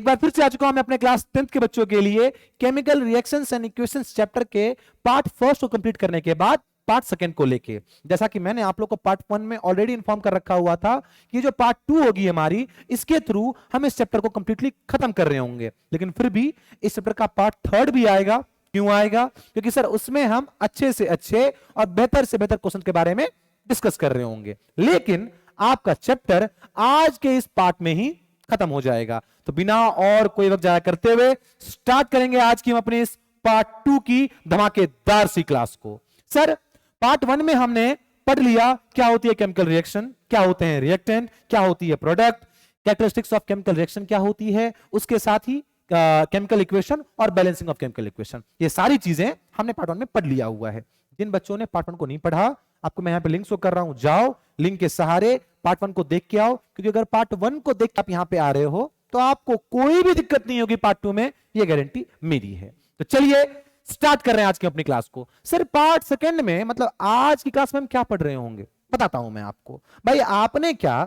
बार फिर से आ चुका हूं मैं अपने क्लास 10th के बच्चों के लिए chemical reactions and equations chapter के पार्ट फर्स्ट को कंप्लीट करने के बाद पार्ट सेकंड को लेके, जैसा कि मैंने आप लोग को पार्ट 1 में ऑलरेडी इन्फॉर्म कर रखा हुआ था कि जो पार्ट 2 होगी हमारी, इसके थ्रू हम इस चैप्टर को कंप्लीटली खत्म कर रहे होंगे। लेकिन फिर भी इस चैप्टर का पार्ट 3 भी आएगा। क्यों आएगा? क्योंकि सर उसमें हम अच्छे से अच्छे और बेहतर से बेहतर क्वेश्चन के बारे में डिस्कस कर रहे होंगे। लेकिन आपका चैप्टर आज के इस पार्ट में ही खत्म हो जाएगा। तो बिना और कोई वक्त जाया करते हुए स्टार्ट करेंगे आज की हम अपने इस पार्ट 2 की धमाकेदार सी क्लास को। सर पार्ट 1 में हमने पढ़ लिया क्या होती है केमिकल रिएक्शन, क्या होते हैं रिएक्टेंट, क्या होती है product, characteristics of chemical reaction क्या होती है, उसके साथ ही केमिकल इक्वेशन और बैलेंसिंग ऑफ केमिकल इक्वेशन। ये सारी चीजें हमने पार्ट 1 में पढ़ लिया हुआ है। जिन बच्चों ने पार्ट 1 को नहीं पढ़ा, आपको मैं यहां पे लिंक शो कर रहा हूं, जाओ लिंक के सहारे पार्ट 1 को देख के आओ। क्योंकि अगर पार्ट 1 को देख के आप यहां पे आ रहे हो तो आपको कोई भी दिक्कत नहीं होगी पार्ट 2 में, ये गारंटी मेरी है। तो चलिए स्टार्ट कर रहे हैं आज की अपनी क्लास को। सर पार्ट सेकंड में मतलब आज की क्लास में हम क्या पढ़ रहे होंगे बताता हूं मैं आपको। भाई आपने क्या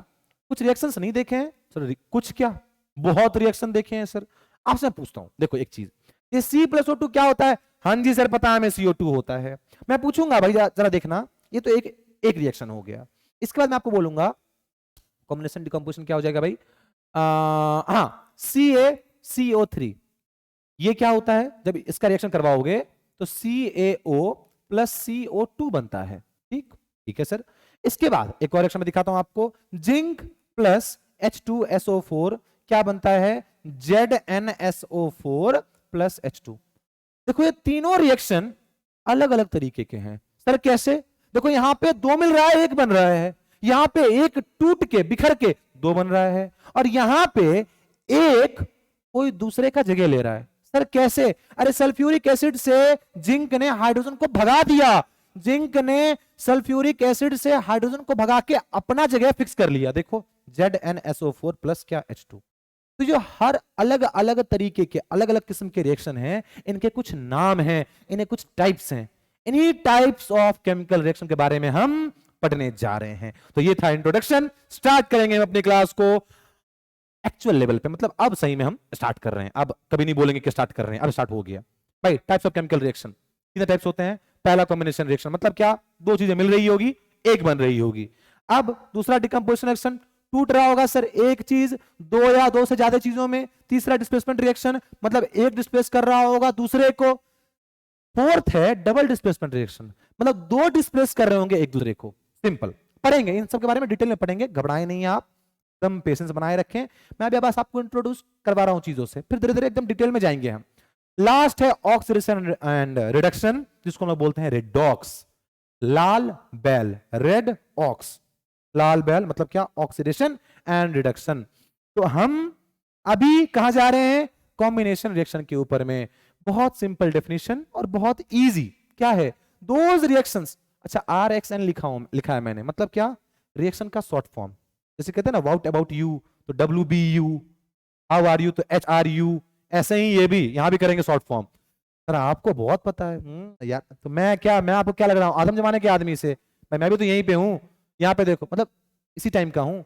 कुछ रिएक्शंस नहीं देखे हैं? सर कुछ क्या, बहुत रिएक्शन देखे हैं सर। आपसे मैं पूछता हूं, देखो एक चीज, ये C+O2 क्या होता है? हाँ जी सर पता है हमें CO2 होता है। मैं पूछूंगा भाई जरा देखना, ये तो एक रिएक्शन हो गया। इसके बाद मैं आपको बोलूंगा कॉम्बिनेशन डिकम्पोजिशन क्या हो जाएगा भाई। हाँ CaCO3 ये क्या होता है? जब इसका रिएक्शन करवाओगे तो CaO प्लस CO2 बनता है। ठीक ठीक है सर। इसके बाद एक और रिएक्शन में दिखाता हूं आपको, जिंक प्लस H2SO4 क्या बनता है? ZnSO4 plus H2। देखो ये तीनों रिएक्शन अलग अलग तरीके के हैं। सर कैसे? देखो यहां पे दो मिल रहा है, एक बन रहा है। यहां पे एक टूट के बिखर के दो बन रहा है, और यहां पे एक कोई दूसरे का जगह ले रहा है। सर कैसे? अरे सल्फ्यूरिक एसिड से जिंक ने हाइड्रोजन को भगा दिया, जिंक ने सल्फ्यूरिक एसिड से हाइड्रोजन को भगा के अपना जगह फिक्स कर लिया। देखो ZnSO4 प्लस क्या H2। तो जो हर अलग अलग तरीके के अलग अलग किस्म के रिएक्शन हैं, इनके कुछ नाम हैं, इन्हें कुछ टाइप्स हैं। इन्हीं टाइप्स ऑफ केमिकल रिएक्शन के बारे में हम पढ़ने जा रहे हैं। तो ये था इंट्रोडक्शन। स्टार्ट करेंगे हम अपनी क्लास को एक्चुअल लेवल पे, मतलब अब सही में हम स्टार्ट कर रहे हैं। अब कभी नहीं बोलेंगे कि स्टार्ट कर रहे हैं, अब स्टार्ट हो गया भाई। टाइप्स ऑफ केमिकल रिएक्शन कितने टाइप्स होते हैं? पहला कॉम्बिनेशन रिएक्शन, मतलब क्या? दो चीजें मिल रही होगी, एक बन रही होगी। अब दूसरा डिकम्पोजिशन रिएक्शन, टूट रहा होगा सर एक चीज दो या दो से ज्यादा चीजों में। तीसरा डिस्प्लेसमेंट रिएक्शन, मतलब एक डिस्प्लेस कर रहा होगा दूसरे को। फोर्थ है डबल डिस्प्लेसमेंट रिएक्शन, मतलब दो डिस्प्लेस कर रहे होंगे एक दूसरे को। सिंपल पढ़ेंगे, इन सब के बारे में डिटेल में पढ़ेंगे, घबराए नहीं आप, एकदम पेशेंस बनाए रखें। मैं अभी बस आपको इंट्रोड्यूस करवा रहा हूं चीजों से, फिर धीरे धीरे एकदम डिटेल में जाएंगे हम। लास्ट है ऑक्सीडेशन एंड रिडक्शन, जिसको हम लोग बोलते हैं रेडॉक्स। लाल बैल, रेड ऑक्स, लाल बैल मतलब क्या? Oxidation and reduction. तो हम अभी कहां जा रहे हैं? कॉम्बिनेशन रिएक्शन के ऊपर में। बहुत सिंपल डेफिनेशन और बहुत इजी। क्या है? Those reactions. अच्छा RXN लिखा है मैंने, मतलब क्या? रिएक्शन का शॉर्ट फॉर्म। जैसे कहते हैं ना व्हाट अबाउट यू तो WBU, हाउ आर यू तो HRU, ऐसे ही ये भी यहां भी करेंगे शॉर्ट फॉर्म। सर आपको बहुत पता है यार। तो मैं क्या, मैं आपको क्या लग रहा हूं आदम जमाने के आदमी से? मैं भी तो यहीं पे हूं, यहां पे देखो, मतलब इसी टाइम का हूं।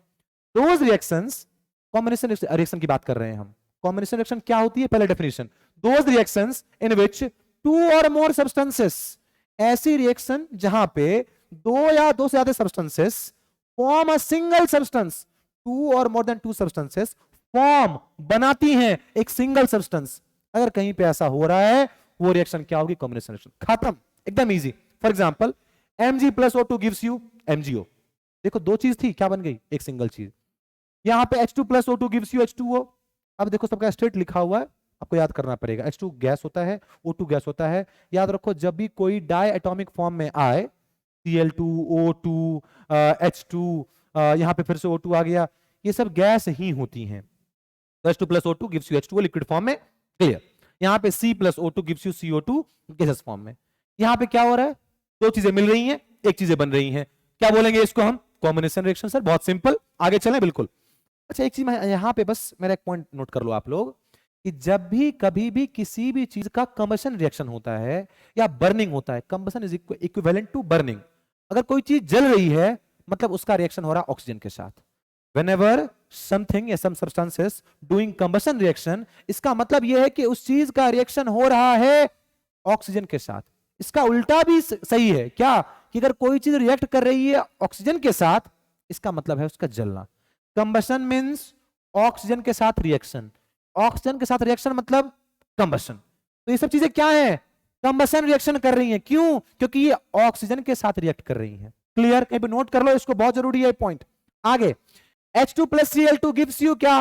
दोज रिएक्शंस, कॉम्बिनेशन रिएक्शन की बात कर रहे हैं हम। कॉम्बिनेशन रिएक्शन क्या होती है? पहले definition, those reactions in which two और मोर सब्सटेंसेस, ऐसी रिएक्शन जहां पे दो या दो से ज्यादा substances form a single substance. Two और more than two substances form बनाती हैं एक सिंगल सब्सटेंस। अगर कहीं पे ऐसा हो रहा है वो रिएक्शन क्या होगी? Combination reaction. खत्म, एकदम easy. For example Mg plus O2 gives you MgO। देखो दो चीज थी, क्या बन गई? एक सिंगल चीज। यहां पे H2 plus O2 gives you H2O। अब देखो सबका स्टेट लिखा हुआ है, आपको याद करना पड़ेगा। H2 गैस होता है, O2 गैस होता है। याद रखो जब भी कोई डाई एटॉमिक फॉर्म में आए, Cl2 O2 H2, यहां पे फिर से O2 आ गया, ये सब गैस ही होती हैं। H2 plus O2 gives you H2O liquid form में। क्लियर? यहां पे C plus O2 gives you CO2 gases form में। यहां पे क्या हो रहा है? दो चीजें मिल रही हैं, एक चीजें बन रही हैं। क्या बोलेंगे इसको हम? Combination reaction. सर बहुत सिंपल, आगे चलें? बिल्कुल। अच्छा एक चीज मैं यहां पे बस मेरा एक पॉइंट नोट कर लो आप लोग, कि जब भी कभी भी किसी भी चीज का कंबशन रिएक्शन होता है या बर्निंग होता है, combustion is equivalent to burning. अगर कोई चीज जल रही है मतलब उसका रिएक्शन हो रहा है ऑक्सीजन के साथ। whenever something या some substances doing combustion reaction, इसका मतलब यह है कि उस चीज का रिएक्शन हो रहा है ऑक्सीजन के साथ। इसका उल्टा भी सही है क्या, कि अगर कोई चीज रिएक्ट कर रही है ऑक्सीजन के साथ, इसका मतलब है उसका जलना। कंबशन मींस ऑक्सीजन के साथ रिएक्शन, ऑक्सीजन के साथ रिएक्शन मतलब कंबशन। तो ये सब चीजें क्या है, कंबशन रिएक्शन कर रही हैं। क्यों, क्योंकि ये ऑक्सीजन के साथ रिएक्ट कर रही हैं। क्लियर, कहीं पे नोट कर लो इसको, बहुत जरूरी है पॉइंट। आगे H2 plus Cl2 gives you क्या,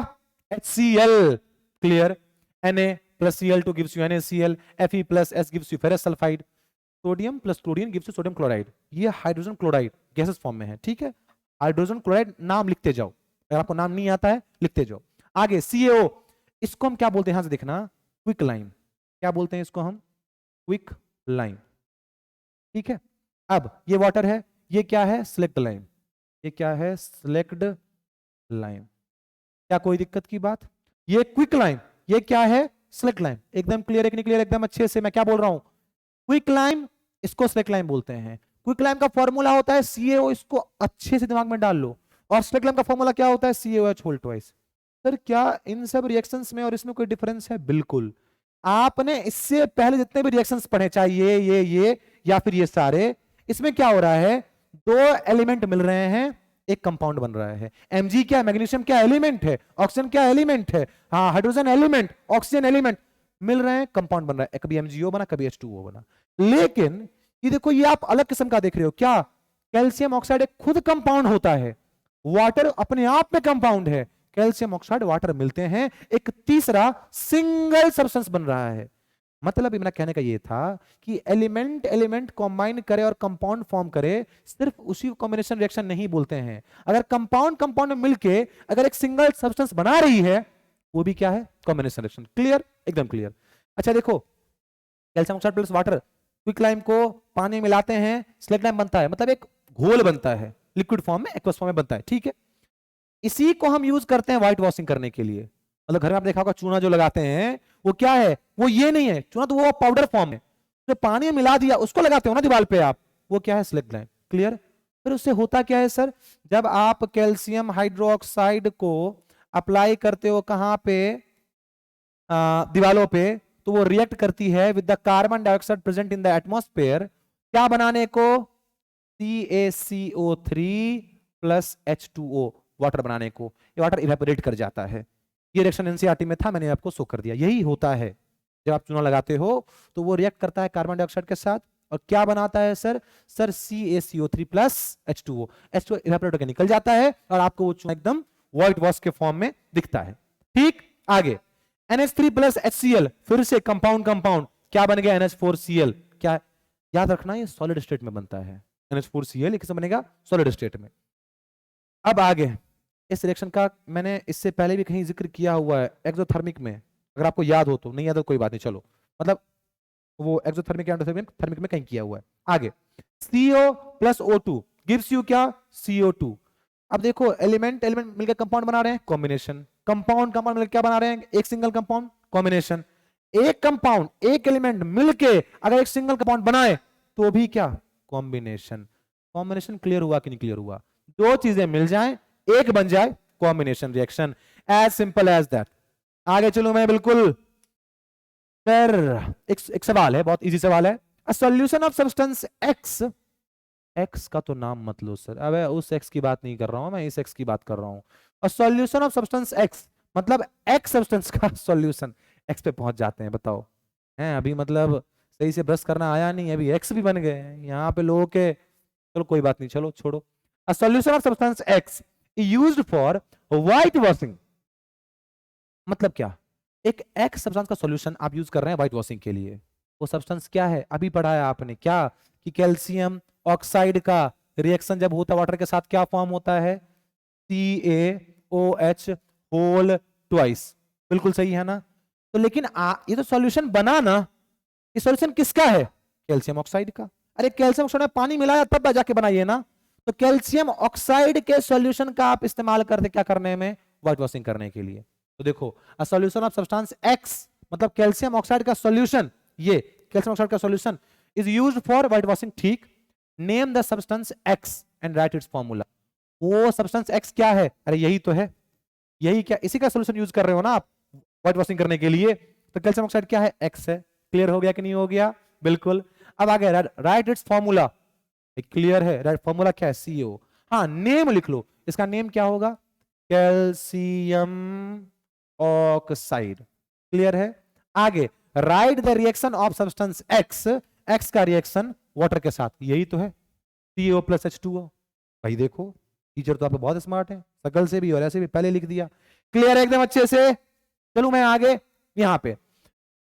HCl। Clear, Na plus Cl2 gives you NaCl, Fe plus S gives you ferrous sulfide, sodium plus chlorine gives you sodium chloride. ये हाइड्रोजन क्लोराइड गैसेस फॉर्म में है, ठीक है। Hydrogen chloride नाम लिखते जाओ, अगर आपको नाम नहीं आता है लिखते जाओ। आगे CaO, इसको हम क्या बोलते हैं, यहां से देखना, क्विक लाइम। क्या बोलते हैं इसको हम, क्विक लाइम, ठीक है। अब ये वाटर है, ये क्या है, सिलेक्ट लाइम। ये क्या है, सिलेक्ट लाइम। क्या कोई दिक्कत की बात, ये क्विक लाइम, ये क्या है, सिलेक्ट लाइम। एकदम क्लियर है कि नहीं क्लियर, एकदम अच्छे से मैं क्या बोल रहा हूं, क्विक लाइम, इसको सिलेक्ट लाइम बोलते हैं। क्विक लाइम का फॉर्मूला होता है CaO, इसको अच्छे से दिमाग में डाल लो। और सिलेक्ट लाइम का फॉर्मूला क्या होता है, CaOH होल ट्वाइस। सर क्या इन सब रिएक्शंस में और इसमें कोई डिफरेंस है, बिल्कुल। आपने इससे पहले जितने भी रिएक्शंस पढ़े, चाहे ये या फिर ये सारे, इसमें क्या हो रहा है, दो एलिमेंट मिल रहे हैं, एक कंपाउंड बन रहा है। Mg क्या, मैग्नीशियम क्या एलिमेंट है, ऑक्सीजन क्या एलिमेंट है, हाँ हाइड्रोजन एलिमेंट, ऑक्सीजन एलिमेंट मिल रहे हैं, कंपाउंड बन रहा है। कभी MgO बना, कभी H2O बना। लेकिन ये देखो, ये आप अलग किस्म का देख रहे हो क्या, कैल्शियम ऑक्साइड एक खुद कंपाउंड होता है, वाटर अपने आप में कंपाउंड है। कैल्शियम ऑक्साइड वाटर मिलते हैं, एक तीसरा सिंगल सब्सटेंस बन रहा है। मतलब मेरा कहने का ये था कि एलिमेंट एलिमेंट कंबाइन करे और कंपाउंड फॉर्म करे, सिर्फ उसी कॉम्बिनेशन रिएक्शन नहीं बोलते हैं। अगर कंपाउंड कंपाउंड मिलके अगर एक सिंगल सब्सटेंस बना रही है, वो भी क्या है, कॉम्बिनेशन रिएक्शन। क्लियर, एकदम क्लियर। अच्छा देखो, calcium oxide plus water, quick lime को पानी में मिलाते हैं, सिलेक्ट लाइम बनता है, मतलब एक घोल बनता है, लिक्विड फॉर्म में, एक्वस फॉर्म में बनता है, ठीक है। इसी को हम यूज करते हैं व्हाइट वॉशिंग करने के लिए। मतलब घर में आप देखा होगा चूना जो लगाते हैं, वो क्या है, वो ये नहीं है चूना, तो वो पाउडर फॉर्म है, तो पानी में मिला दिया, उसको लगाते हो ना दीवार पे आप, वो क्या है, सिलेक्ट लाइम। क्लियर। फिर उससे होता क्या है सर, जब आप कैल्शियम हाइड्रोक्साइड को अप्लाई करते हो कहां पे, दीवालों पे, तो वो रिएक्ट करती है with the carbon dioxide present in the atmosphere, क्या बनाने को, CaCO3 प्लस H2O, वाटर बनाने को। ये वाटर इवेपोरेट कर जाता है। ये रिएक्शन एनसीईआरटी में था, मैंने आपको शो कर दिया। यही होता है जब आप चूना लगाते हो, तो वो रिएक्ट करता है कार्बन डाइऑक्साइड के साथ, और क्या बनाता है sir, CaCO3 plus H2O। H2O evaporate होकर निकल जाता है और आपको वो चूना एकदम व्हाइट वॉश के फॉर्म में दिखता है। ठीक, आगे NH3 प्लस HCl, फिर से कंपाउंड कंपाउंड, क्या बन गया, NH4Cl। क्या याद रखना, ये सॉलिड स्टेट में बनता है। NH4Cl किससे बनेगा, सॉलिड स्टेट में। अब आगे इस रिएक्शन का मैंने इससे पहले भी कहीं जिक्र किया हुआ है एक्सोथर्मिक में, अगर आपको याद हो तो, नहीं याद हो कोई बात नहीं, चलो, मतलब वो एक्सोथर्मिक एंडोथर्मिक थर्मिक में कहीं किया हुआ है। आगे CO plus O2 gives you क्या, CO2। अब देखो, एलिमेंट एलिमेंट मिलकर कंपाउंड बना रहे हैं, कॉम्बिनेशन। कंपाउंड कंपाउंड मिलकर क्या बना रहे हैं, एक सिंगल कंपाउंड, कॉम्बिनेशन। एक कंपाउंड एक एलिमेंट मिलके अगर एक सिंगल कंपाउंड बनाए तो भी क्या, कॉम्बिनेशन। कॉम्बिनेशन क्लियर हुआ कि नहीं क्लियर हुआ, दो चीजें मिल जाएं एक बन जाए, combination reaction, as simple as that. आगे चलो मैं, बिल्कुल। फिर एक सवाल है, बहुत इजी सवाल है। अ solution of substance X, X का तो नाम मत लो सर, अब उस X की बात नहीं कर रहा हूं मैं, इस X की बात कर रहा हूं। अ सॉल्यूशन ऑफ सब्सटेंस X, मतलब X सब्सटेंस का सॉल्यूशन। X पे पहुंच जाते हैं, बताओ हैं अभी, मतलब सही से ब्रश करना आया नहीं, अभी X भी बन गए यहाँ पे लोगों के। चलो कोई बात नहीं, चलो छोड़ो। अ solution of substance X used for white washing, मतलब क्या, एक X सब्सटेंस का सॉल्यूशन आप यूज कर रहे हैं व्हाइट वॉशिंग के लिए। वो सब्सटेंस क्या है, अभी पढ़ाया आपने क्या, कि कैल्शियम ऑक्साइड का रिएक्शन जब होता है वाटर के साथ, क्या फॉर्म होता है, CaOH होल ट्वाइस। बिल्कुल सही है ना। तो लेकिन ये तो सॉल्यूशन बना ना, ये सॉल्यूशन किसका है, कैल्शियम ऑक्साइड का। अरे कैल्शियम ऑक्साइड में पानी मिलाया तब जाके बनाइए ना। तो कैल्शियम ऑक्साइड के सॉल्यूशन का आप इस्तेमाल करते क्या करने में, व्हाइट वॉशिंग करने के लिए। तो देखो, a solution of substance X, मतलब कैल्शियम ऑक्साइड का सॉल्यूशन, ये कैल्शियम ऑक्साइड का solution is used for white washing. ठीक, name the substance X and write its formula. वो सब्सटेंस एक्स क्या है? अरे यही तो है, यही क्या, इसी का सोल्यूशन यूज कर रहे हो ना आप व्हाइट वॉशिंग करने के लिए। तो कैल्शियम ऑक्साइड क्या है? एक्स है। क्लियर हो गया कि नहीं हो गया? बिल्कुल। अब आगे राइट इट्स फॉर्मूला। क्लियर है, राइट फॉर्मूला क्या है? CO। हाँ नेम लिख लो, इसका नेम क्या होगा? Calcium oxide. क्लियर है? आगे right the reaction of substance x, x का रिएक्शन वाटर के साथ, यही तो है CO प्लस H2O। भाई देखो टीचर तो आप बहुत स्मार्ट है, सकल से भी और ऐसे भी पहले लिख दिया। क्लियर है एकदम अच्छे से? चलूं मैं आगे यहां पे।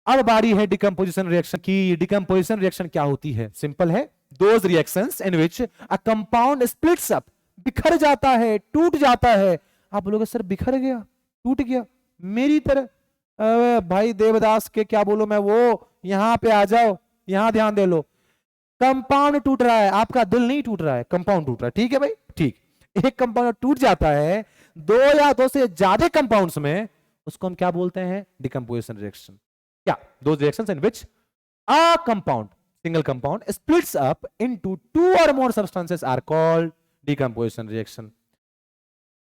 अब बारी है डिकम्पोजिशन रिएक्शन की। डिकम्पोजिशन रिएक्शन क्या होती है? सिंपल है, those reactions in which a compound splits up, बिखर जाता है, टूट जाता है। आप बोलोगे सर बिखर गया, टूट गया मेरी तरह? भाई देवदास के क्या बोलो मैं, वो यहां पे आ जाओ, यहां ध्यान दे लो। कंपाउंड टूट रहा है, आपका दिल नहीं टूट रहा है, कंपाउंड टूट रहा है। ठीक है भाई, ठीक। एक कंपाउंड टूट जाता है दो या दो से ज्यादा कंपाउंड्स में, उसको हम क्या बोलते हैं? Decomposition reaction. क्या? those reactions in which a compound, single compound splits up into two or more substances are called decomposition reaction।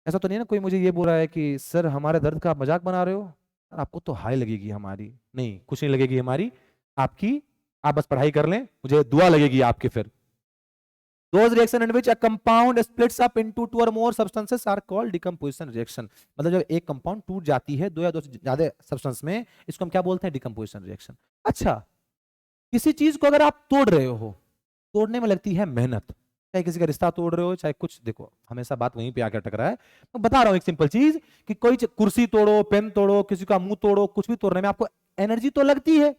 ऐसा तो नहीं है ना कोई मुझे ये बोल रहा है कि सर हमारे दर्द का आप मजाक बना रहे हो? आपको तो हाई लगेगी हमारी। नहीं, कुछ नहीं लगेगी हमारी आपकी, आप बस पढ़ाई कर लें, मुझे दुआ लगेगी आपके फिर। Those reaction in which a compound splits up into two or more substances are called decomposition reaction। मतलब जब एक कंपाउंड टूट जाती है दो या दो से ज्यादा सब्सटेंस में, इसको हम क्या बोलते हैं? Decomposition reaction. अच्छा, किसी चीज को अगर आप तोड़ रहे हो, तोड़ने में लगती है मेहनत, चाहे किसी का रिश्ता तोड़ रहे हो, चाहे कुछ, देखो हमेशा बात वहीं पे आकर टकरा है। मैं बता रहा हूं एक सिंपल चीज कि कोई कुर्सी तोड़ो, पेन तोड़ो, किसी का मुंह तोड़ो, कुछ भी तोड़ने में आपको एनर्जी तो लगती है,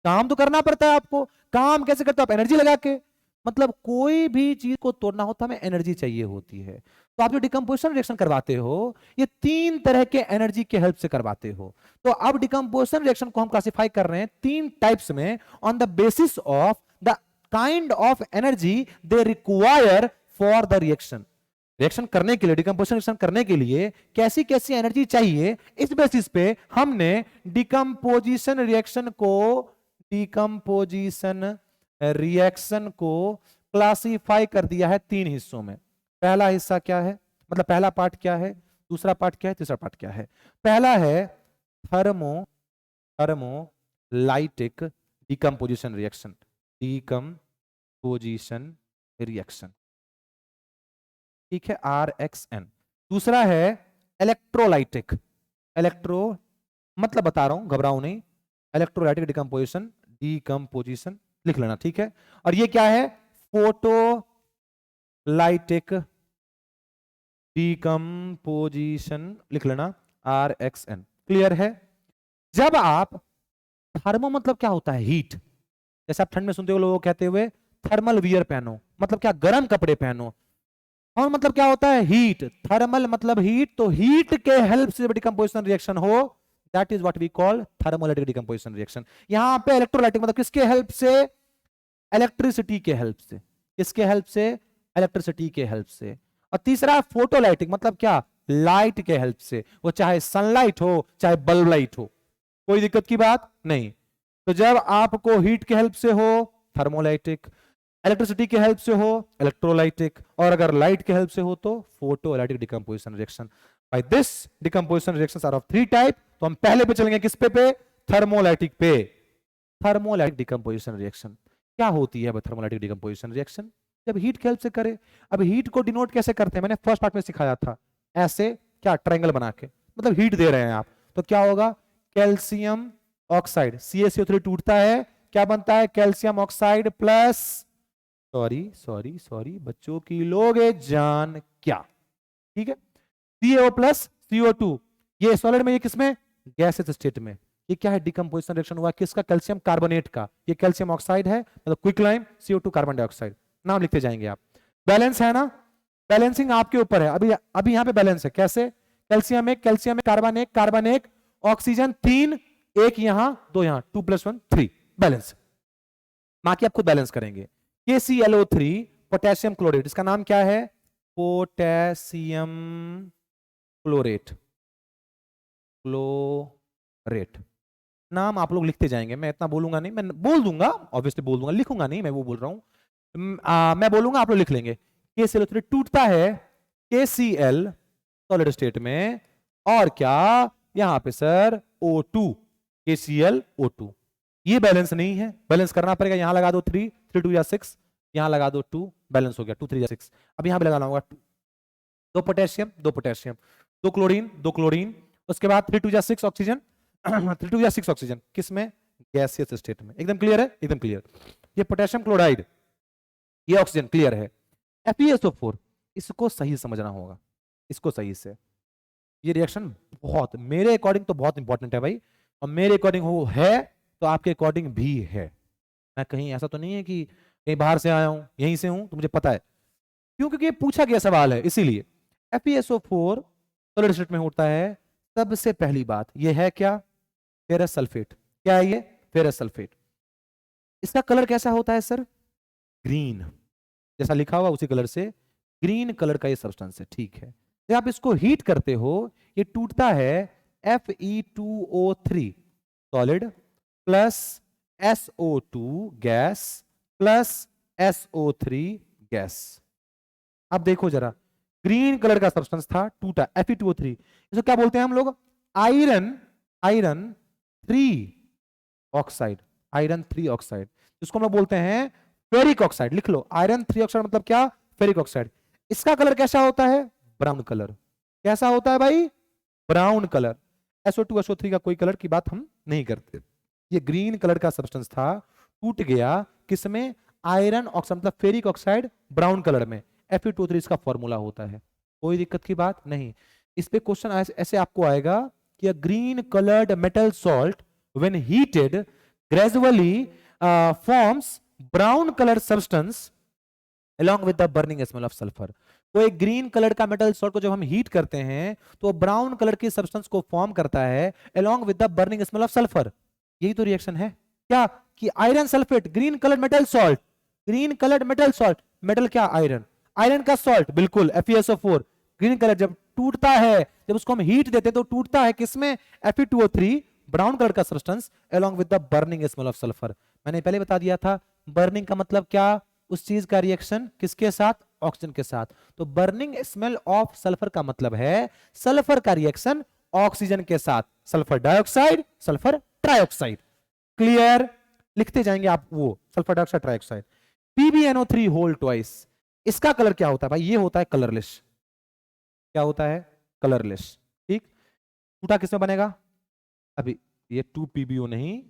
काम तो करना पड़ता है आपको। काम कैसे करते हो आप? एनर्जी लगा के। मतलब कोई भी चीज को तोड़ना हो तो हमें एनर्जी चाहिए होती है। तो आप जो डिकम्पोजिशन रिएक्शन करवाते हो, ये तीन तरह के एनर्जी के हेल्प से करवाते हो। तो अब डिकम्पोजिशन रिएक्शन को हम क्लासिफाई कर रहे हैं तीन टाइप्स में, on the basis of the kind of energy they require for the reaction. Reaction करने के लिए, डिकम्पोजिशन रिएक्शन करने के लिए कैसी कैसी एनर्जी चाहिए, इस बेसिस पे हमने डिकम्पोजिशन रिएक्शन को क्लासिफाई कर दिया है तीन हिस्सों में। पहला हिस्सा क्या है, मतलब पहला पार्ट क्या है, दूसरा पार्ट क्या है, तीसरा पार्ट क्या है? पहला है thermolytic decomposition reaction. Decomposition reaction, ठीक है, RXN। दूसरा है इलेक्ट्रोलाइटिक, मतलब बता रहा हूं, घबराओ नहीं, इलेक्ट्रोलाइटिक डिकम्पोजिशन लिख लेना, ठीक है। और ये क्या है? फोटोलाइटिक डिकम्पोजिशन लिख लेना, RXN। क्लियर है? जब आप थर्मो, मतलब क्या होता है? हीट। जैसे आप ठंड में सुनते हो लोग कहते हुए थर्मल वियर पहनो, मतलब क्या? गर्म कपड़े पहनो। और मतलब क्या होता है? हीट। थर्मल मतलब हीट, तो हीट के हेल्प से डिकम्पोजिशन रिएक्शन हो, that is what we call thermolytic decomposition reaction. यहां पे इलेक्ट्रोलाइटिक मतलब किसके हेल्प से? इलेक्ट्रिसिटी के हेल्प से। किसके हेल्प से? इलेक्ट्रिसिटी के हेल्प से। और तीसरा फोटोलाइटिक, मतलब क्या? लाइट के हेल्प से, वो चाहे सनलाइट हो चाहे बल्ब लाइट हो, कोई दिक्कत की बात नहीं। तो जब आपको हीट के हेल्प से हो थर्मोलाइटिक, इलेक्ट्रिसिटी के हेल्प से हो इलेक्ट्रोलाइटिक, और अगर लाइट के हेल्प से हो तो photolytic decomposition reaction. By this decomposition reactions are of three type. तो हम पहले पे चलेंगे किस पे? थर्मोलाइटिक पे। थर्मोलाइटिक डिकम्पोजिशन रिएक्शन क्या होती है? थर्मोलाइटिक डिकम्पोजिशन रिएक्शन जब हीट के हेल्प से करे। अब हीट को डिनोट कैसे करते हैं? मैंने फर्स्ट पार्ट में सिखाया था, ऐसे क्या? ट्रायंगल बना के, मतलब हीट दे रहे हैं आप, तो क्या होगा? कैल्शियम ऑक्साइड, CaCO3 टूटता है, क्या बनता है? कैल्शियम ऑक्साइड प्लस, सॉरी बच्चों की लोगे जान क्या, ठीक है, CO प्लस CO2। ये सॉलिड में, ये किसमें? गैसेस स्टेट में। ये क्या है? डिकम्पोजिशन रिएक्शन हुआ किसका? कैल्शियम कार्बोनेट का। ये कैल्शियम ऑक्साइड है, मतलब क्विकलाइम CO2 कार्बन डाइऑक्साइड। नाम लिखते जाएंगे आप। बैलेंस है ना? बैलेंसिंग आपके ऊपर है। अभी यहां पे बैलेंस है, कैसे? कैल्शियम एक, कार्बन एक, ऑक्सीजन 3, एक यहां, दो यहां, 2 + 1 3, बैलेंस। बाकी आप खुद बैलेंस करेंगे। KClO3 पोटेशियम क्लोरेट, इसका नाम क्या है? पोटेशियम क्लोरेट, नाम आप लोग लिखते जाएंगे, मैं इतना बोलूंगा नहीं, मैं बोल दूंगा, ऑब्वियसली बोल दूंगा, लिखूंगा नहीं, मैं वो बोल रहा हूं। मैं बोलूंगा, आप लोग लिख लेंगे। KClO3 टूटता है KCl सॉलिड स्टेट में, और क्या यहां पे सर O2, KCl O2। ये बैलेंस नहीं है, बैलेंस करना पड़ेगा। यहां लगा दो 3, 3 2 या 6, यहां लगा दो 2, बैलेंस हो गया 2 3 या 6। अब यहां पे लगाना होगा 2, 2 पोटेशियम 2 पोटेशियम, 2 क्लोरीन 2 क्लोरीन, उसके बाद 3 2 या 6 ऑक्सीजन 3 2 या 6 ऑक्सीजन, किसमें? गैसियस स्टेट में। एकदम क्लियर है, एकदम क्लियर। ये पोटेशियम क्लोराइड, ये ऑक्सीजन, क्लियर है। FeSO4, इसको सही समझना होगा, इसको सही से। ये रिएक्शन बहुत, मेरे अकॉर्डिंग तो बहुत इंपॉर्टेंट है भाई, और मेरे अकॉर्डिंग वो है तो आपके अकॉर्डिंग भी है। मैं कहीं ऐसा तो नहीं है कि कहीं बाहर से आया हूं, यहीं से हूं, तो मुझे पता है क्यों, क्योंकि ये पूछा गया सवाल है इसीलिए। FeSO4 सॉलिड स्टेट में होता है। सबसे पहली बात ये है क्या? Ferrous sulphate. क्या है ये? Ferrous sulphate. इसका कलर कैसा होता है सर? ग्रीन, जैसा लिखा हुआ उसी कलर से ग्रीन कलर का ये सब्सटेंस है, ठीक है। जब आप इसको हीट करते हो ये टूटता है Fe2O3 solid plus SO2 gas plus SO3 gas. अब देखो जरा, ग्रीन कलर का सब्सटेंस था, टूटा, Fe2O3, इसको क्या बोलते हैं हम लोग? आयरन 3 ऑक्साइड, आयरन 3 ऑक्साइड, जिसको हम लोग बोलते हैं फेरिक ऑक्साइड। लिख लो, आयरन 3 ऑक्साइड मतलब क्या? Ferric oxide. इसका कलर कैसा होता है? Brown colour. कैसा होता है भाई? Brown colour. SO2 SO3 का कोई कलर की बात हम नहीं करते। ये ग्रीन कलर का सब्सटेंस था, टूट गया किसमें? आयरन ऑक्साइड मतलब फेरिक ऑक्साइड, ब्राउन कलर में। Fe2O3 इसका फॉर्मूला होता है, कोई दिक्कत की बात नहीं। इस पे क्वेश्चन ऐसे आपको आएगा कि green coloured metal salt when heated gradually forms brown colour substance along with the burning smell of sulfur। तो एक ग्रीन कलर का मेटल सॉल्ट को जब हम हीट करते हैं तो ब्राउन कलर की सब्सटेंस को फॉर्म करता है along with the burning smell of sulfur। यही तो रिएक्शन है क्या? कि iron sulphate, green colour metal salt, green colour metal salt, metal क्या? आयरन, आयरन का सॉल्ट, बिल्कुल FeSO4 ग्रीन कलर जब टूटता है, जब उसको हम हीट देते हैं तो टूटता है किसमें? Fe2O3 ब्राउन कलर का substance along with the burning smell of sulfur। मैंने पहले बता दिया था बर्निंग का मतलब क्या? उस चीज का रिएक्शन किसके साथ? ऑक्सीजन के साथ। तो बर्निंग स्मेल ऑफ सल्फर का मतलब है सल्फर का रिएक्शन ऑक्सीजन के साथ, sulphur dioxide, sulphur trioxide. Clear? लिखते जाएंगे आप वो sulphur dioxide trioxide. PbNO3 whole twice, इसका कलर क्या होता है भाई? ये होता है कलरलेस। क्या होता है? कलरलेस। ठीक, टूटा किसमें बनेगा? अभी ये 2PbO नहीं,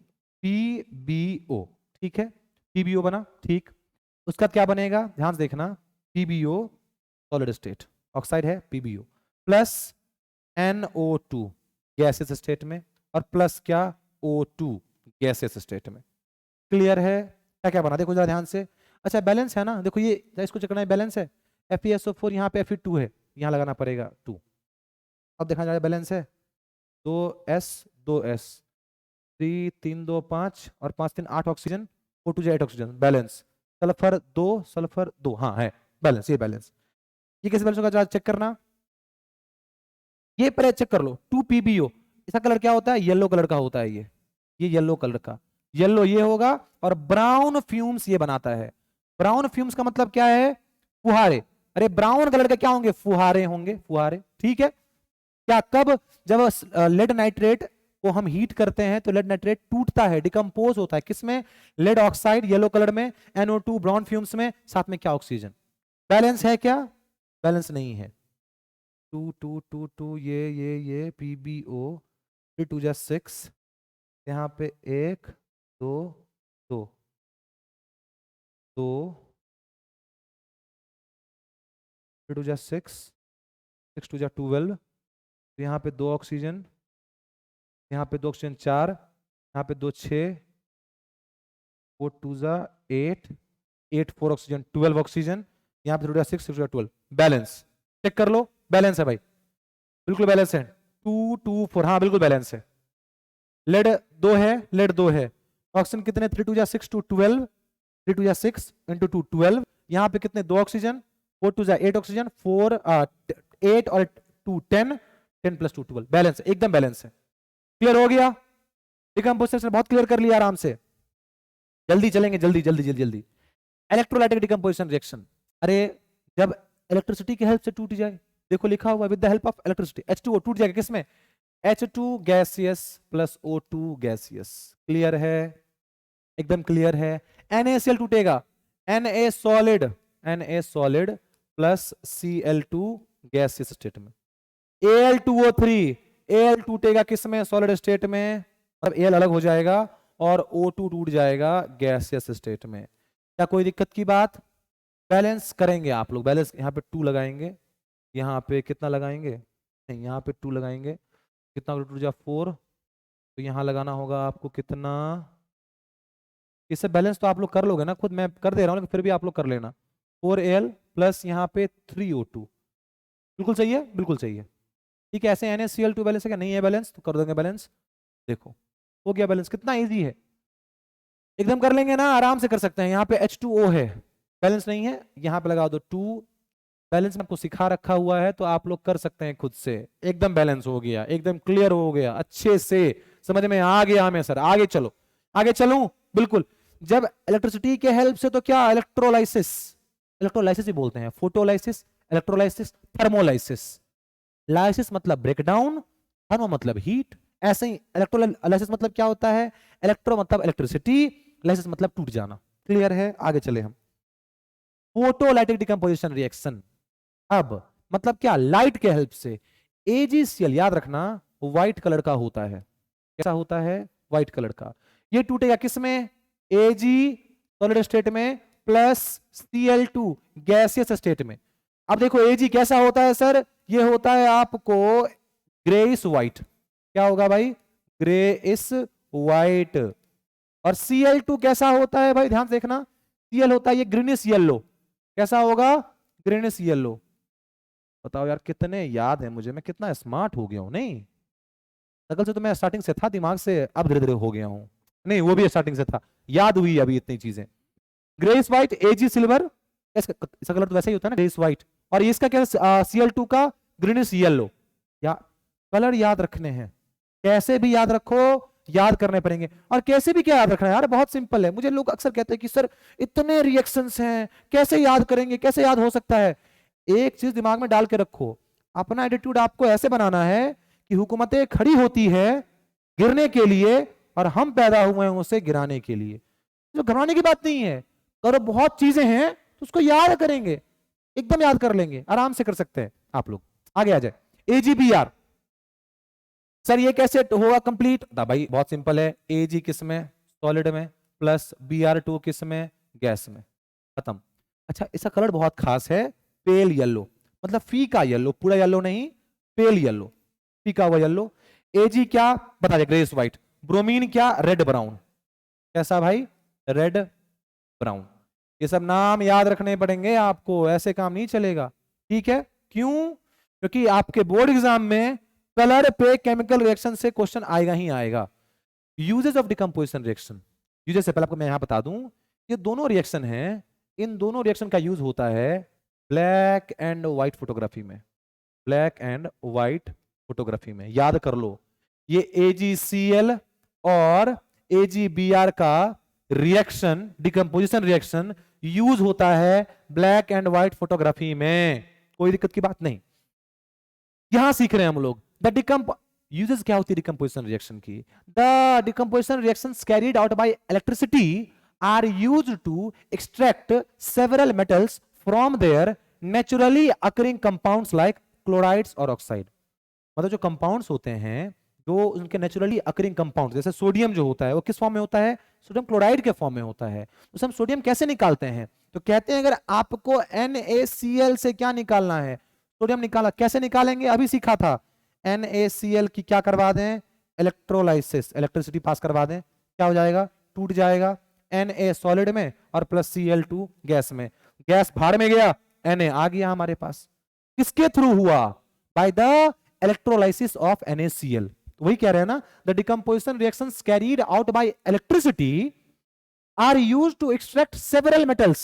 PbO, ठीक है, PbO बना, ठीक। उसका क्या बनेगा? ध्यान से देखना, PbO सॉलिड स्टेट, ऑक्साइड है PbO, plus NO2 gases state में, और प्लस क्या? O2 गैसेस स्टेट में। क्लियर है? क्या क्या बना देखो जरा ध्यान से। अच्छा बैलेंस है ना, देखो ये इसको चेक करना है, बैलेंस है। FeSO4 यहाँ पे Fe2 है, यहाँ लगाना पड़ेगा 2। अब देखना जाए बैलेंस है, 2s 2s, 3 3 2 5 और 5 3 8 oxygen, O2 8 oxygen, balance. Sulphur 2 sulphur 2, हाँ है बैलेंस, ये बैलेंस। ये कैसे बैलेंस होगा चेक करना, ये पहले चेक कर लो। 2PbO, इसका कलर क्या होता है? येलो कलर का होता है, ये येलो कलर का, येलो ये होगा, और ब्राउन फ्यूम्स ये बनाता है। ब्राउन फ्यूम्स का मतलब क्या है? फुहारे। अरे ब्राउन कलर के क्या होंगे? फुहारे होंगे, फुहारे, ठीक है। क्या कब? जब लेड नाइट्रेट को हम हीट करते हैं तो लेड नाइट्रेट टूटता है, डिकम्पोज होता है, किसमें? लेड ऑक्साइड येलो कलर में, NO2 ब्राउन फ्यूम्स में, साथ में क्या? ऑक्सीजन। बैलेंस है क्या? बैलेंस नहीं है। 2 2 2 2 ये PbO, 3 2 6, यहाँ पे 1 2 2 2, 3 2 6, 6 2 12, यहाँ पे 2 ऑक्सीजन, यहाँ पे 2 ऑक्सीजन 4, यहाँ पे 2 6, 4 2 8, 8 4 ऑक्सीजन 12 ऑक्सीजन, यहाँ पे 6 6 12, बैलेंस। चेक कर लो, बैलेंस है भाई, बिल्कुल बैलेंस है। 2 2 4, हाँ बिल्कुल बैलेंस है। लेड 2 है, लेड 2 है, ऑक्सीजन कितने? 3 2 6 2 12, 3 2 6 इंटू 2 12, यहाँ पे कितने? 2 ऑक्सीजन, 4 2 8 ऑक्सीजन, 4 8 और 2 10, 10 प्लस 2 12, बैलेंस, एकदम बैलेंस है। क्लियर हो गया? डिकम्पोजिशन बहुत क्लियर कर लिया आराम से। जल्दी चलेंगे, जल्दी जल्दी जल्दी जल्दी। इलेक्ट्रोलाइटिक डिकम्पोजिशन रिएक्शन, अरे जब इलेक्ट्रिसिटी की हेल्प से टूट जाए देखो लिखा हुआ with the help of electricity, H2O टूट जाएगा किसमें, H2 gaseous plus O2 gaseous. Clear है, एकदम क्लियर है। NaCl टूटेगा, Na solid plus Cl2 gaseous state में। Al2O3, Al टूटेगा किसमें, सॉलिड स्टेट में, मतलब Al अलग हो जाएगा और O2 टूट जाएगा गैसियस स्टेट में। क्या कोई दिक्कत की बात? बैलेंस करेंगे आप लोग, बैलेंस यहाँ पे 2 लगाएंगे, यहाँ पे कितना लगाएंगे, नहीं यहाँ पे 2 लगाएंगे, कितना टूट जा 4, तो यहाँ लगाना होगा आपको कितना, इससे बैलेंस तो आप लोग कर लोगे ना खुद, मैं कर दे रहा हूँ लेकिन फिर भी आप लोग कर लेना। 4Al प्लस यहाँ पे 3O2, बिल्कुल सही है, बिल्कुल सही है। ठीक है, ऐसे NaCl2 बैलेंस है क्या, नहीं है बैलेंस तो कर देंगे बैलेंस। देखो हो गया बैलेंस, कितना इजी है, एकदम कर लेंगे ना, आराम से कर सकते हैं। यहाँ पे H2O है, बैलेंस नहीं है, यहाँ पे लगा दो 2, बैलेंस में आपको सिखा रखा हुआ है तो आप लोग कर सकते हैं खुद से। एकदम बैलेंस हो गया, एकदम क्लियर हो गया, अच्छे से समझ में आ गया हमें सर। आगे चलो, आगे चलूं, बिल्कुल। जब इलेक्ट्रिसिटी के हेल्प से, तो क्या इलेक्ट्रोलाइसिस, इलेक्ट्रोलाइसिस ही बोलते हैं, फोटोलाइसिस, इलेक्ट्रोलाइसिस, थर्मोलाइसिस। लाइसिस मतलब ब्रेकडाउन, थर्मो मतलब हीट, ऐसे ही इलेक्ट्रोलाइसिस मतलब क्या होता है, इलेक्ट्रो मतलब इलेक्ट्रिसिटी, लाइसिस मतलब टूट जाना। क्लियर है, आगे चले हम। फोटोलाइटिक डिकम्पोजिशन रिएक्शन, अब मतलब क्या, लाइट के हेल्प से। AgCl याद रखना व्हाइट कलर का होता है, कैसा होता है, व्हाइट कलर का। ये टूटेगा किसमें, Ag सॉलिड स्टेट में प्लस Cl2 गैसियस स्टेट में। अब देखो Ag कैसा होता है सर, ये होता है आपको ग्रेइश व्हाइट, क्या होगा भाई, ग्रेइश व्हाइट। और Cl2 कैसा होता है भाई, ध्यान से देखना, Cl होता है ये ग्रीनिश येलो, कैसा होगा, ग्रीनिश येलो। बताओ यार कितने याद है मुझे, मैं कितना स्मार्ट हो गया हूं, नहीं शकल से तो मैं स्टार्टिंग से था, दिमाग से अब धीरे धीरे हो गया हूं, नहीं वो भी स्टार्टिंग से था, याद हुई अभी इतनी चीजें। ग्रेस व्हाइट, Ag सिल्वर, इसका कलर तो वैसा ही होता है ना, ग्रेस व्हाइट। और इसका क्या, Cl2 का ग्रीनिश येलो। या कलर याद रखने हैं, कैसे भी याद रखो, याद करने पड़ेंगे। और कैसे भी क्या याद रखना है यार, बहुत सिंपल है। मुझे लोग अक्सर कहते हैं कि सर इतने रिएक्शंस हैं, कैसे याद करेंगे, कैसे याद हो सकता है। एक चीज दिमाग में डाल के रखो, अपना एटीट्यूड आपको ऐसे बनाना है कि हुकूमतें खड़ी होती है गिरने के लिए और हम पैदा हुए हैं उसे गिराने के लिए। जो घबराने की बात नहीं है, और बहुत चीजें हैं तो उसको याद करेंगे, एकदम याद कर लेंगे, आराम से कर सकते हैं आप लोग। आगे आ जाए, AgBr, सर ये कैसे होगा कंप्लीट, भाई बहुत सिंपल है, Ag किस में, सॉलिड में, प्लस Br2 किस में, गैस में, खत्म। अच्छा इसका कलर बहुत खास है, पेल येलो, मतलब फीका येलो, पूरा येलो नहीं, पेल येलो, फीका हुआ येलो। Ag क्या बता दे, ग्रेस व्हाइट। ब्रोमीन क्या, रेड ब्राउन, कैसा भाई, रेड ब्राउन। ये सब नाम याद रखने पड़ेंगे आपको, ऐसे काम नहीं चलेगा, ठीक है। क्यों, क्योंकि आपके बोर्ड एग्जाम में कलर पे केमिकल रिएक्शन से क्वेश्चन आएगा ही आएगा। Uses of decomposition reaction, uses से पहले आपको मैं यहां बता दूं, ये दोनों रिएक्शन हैं, इन दोनों रिएक्शन का यूज होता है ब्लैक एंड व्हाइट फोटोग्राफी में, ब्लैक एंड व्हाइट फोटोग्राफी में, याद कर लो। ये AgCl और AgBr का रिएक्शन, डिकम्पोजिशन रिएक्शन यूज होता है ब्लैक एंड व्हाइट फोटोग्राफी में, कोई दिक्कत की बात नहीं। यहां सीख रहे हैं हम लोग द यूजेस क्या होती है डिकम्पोजिशन रिएक्शन की। The decomposition reactions carried out by electricity are used to extract several metals from their naturally occurring compounds like chlorides और ऑक्साइड। मतलब जो कंपाउंड्स होते हैं, जो उनके नेचुरली अकरिंग कंपाउंड, जैसे सोडियम जो होता है वो किस फॉर्म में होता है, सोडियम क्लोराइड के फॉर्म में होता है। उसे हम सोडियम कैसे निकालते हैं, तो कहते हैं अगर आपको NaCl से क्या निकालना है, सोडियम निकाला, कैसे निकालेंगे, अभी सीखा था। NaCl की क्या करवा दें, इलेक्ट्रोलाइसिस, इलेक्ट्रिसिटी पास करवा दें, क्या हो जाएगा, टूट जाएगा, Na सॉलिड में और प्लस Cl2 गैस में, गैस भाड़ में गया, Na आ गया हमारे पास। किसके थ्रू हुआ, by the electrolysis of NaCl। तो वही कह रहे हैं ना, the decomposition reactions carried out by electricity are used to extract several metals.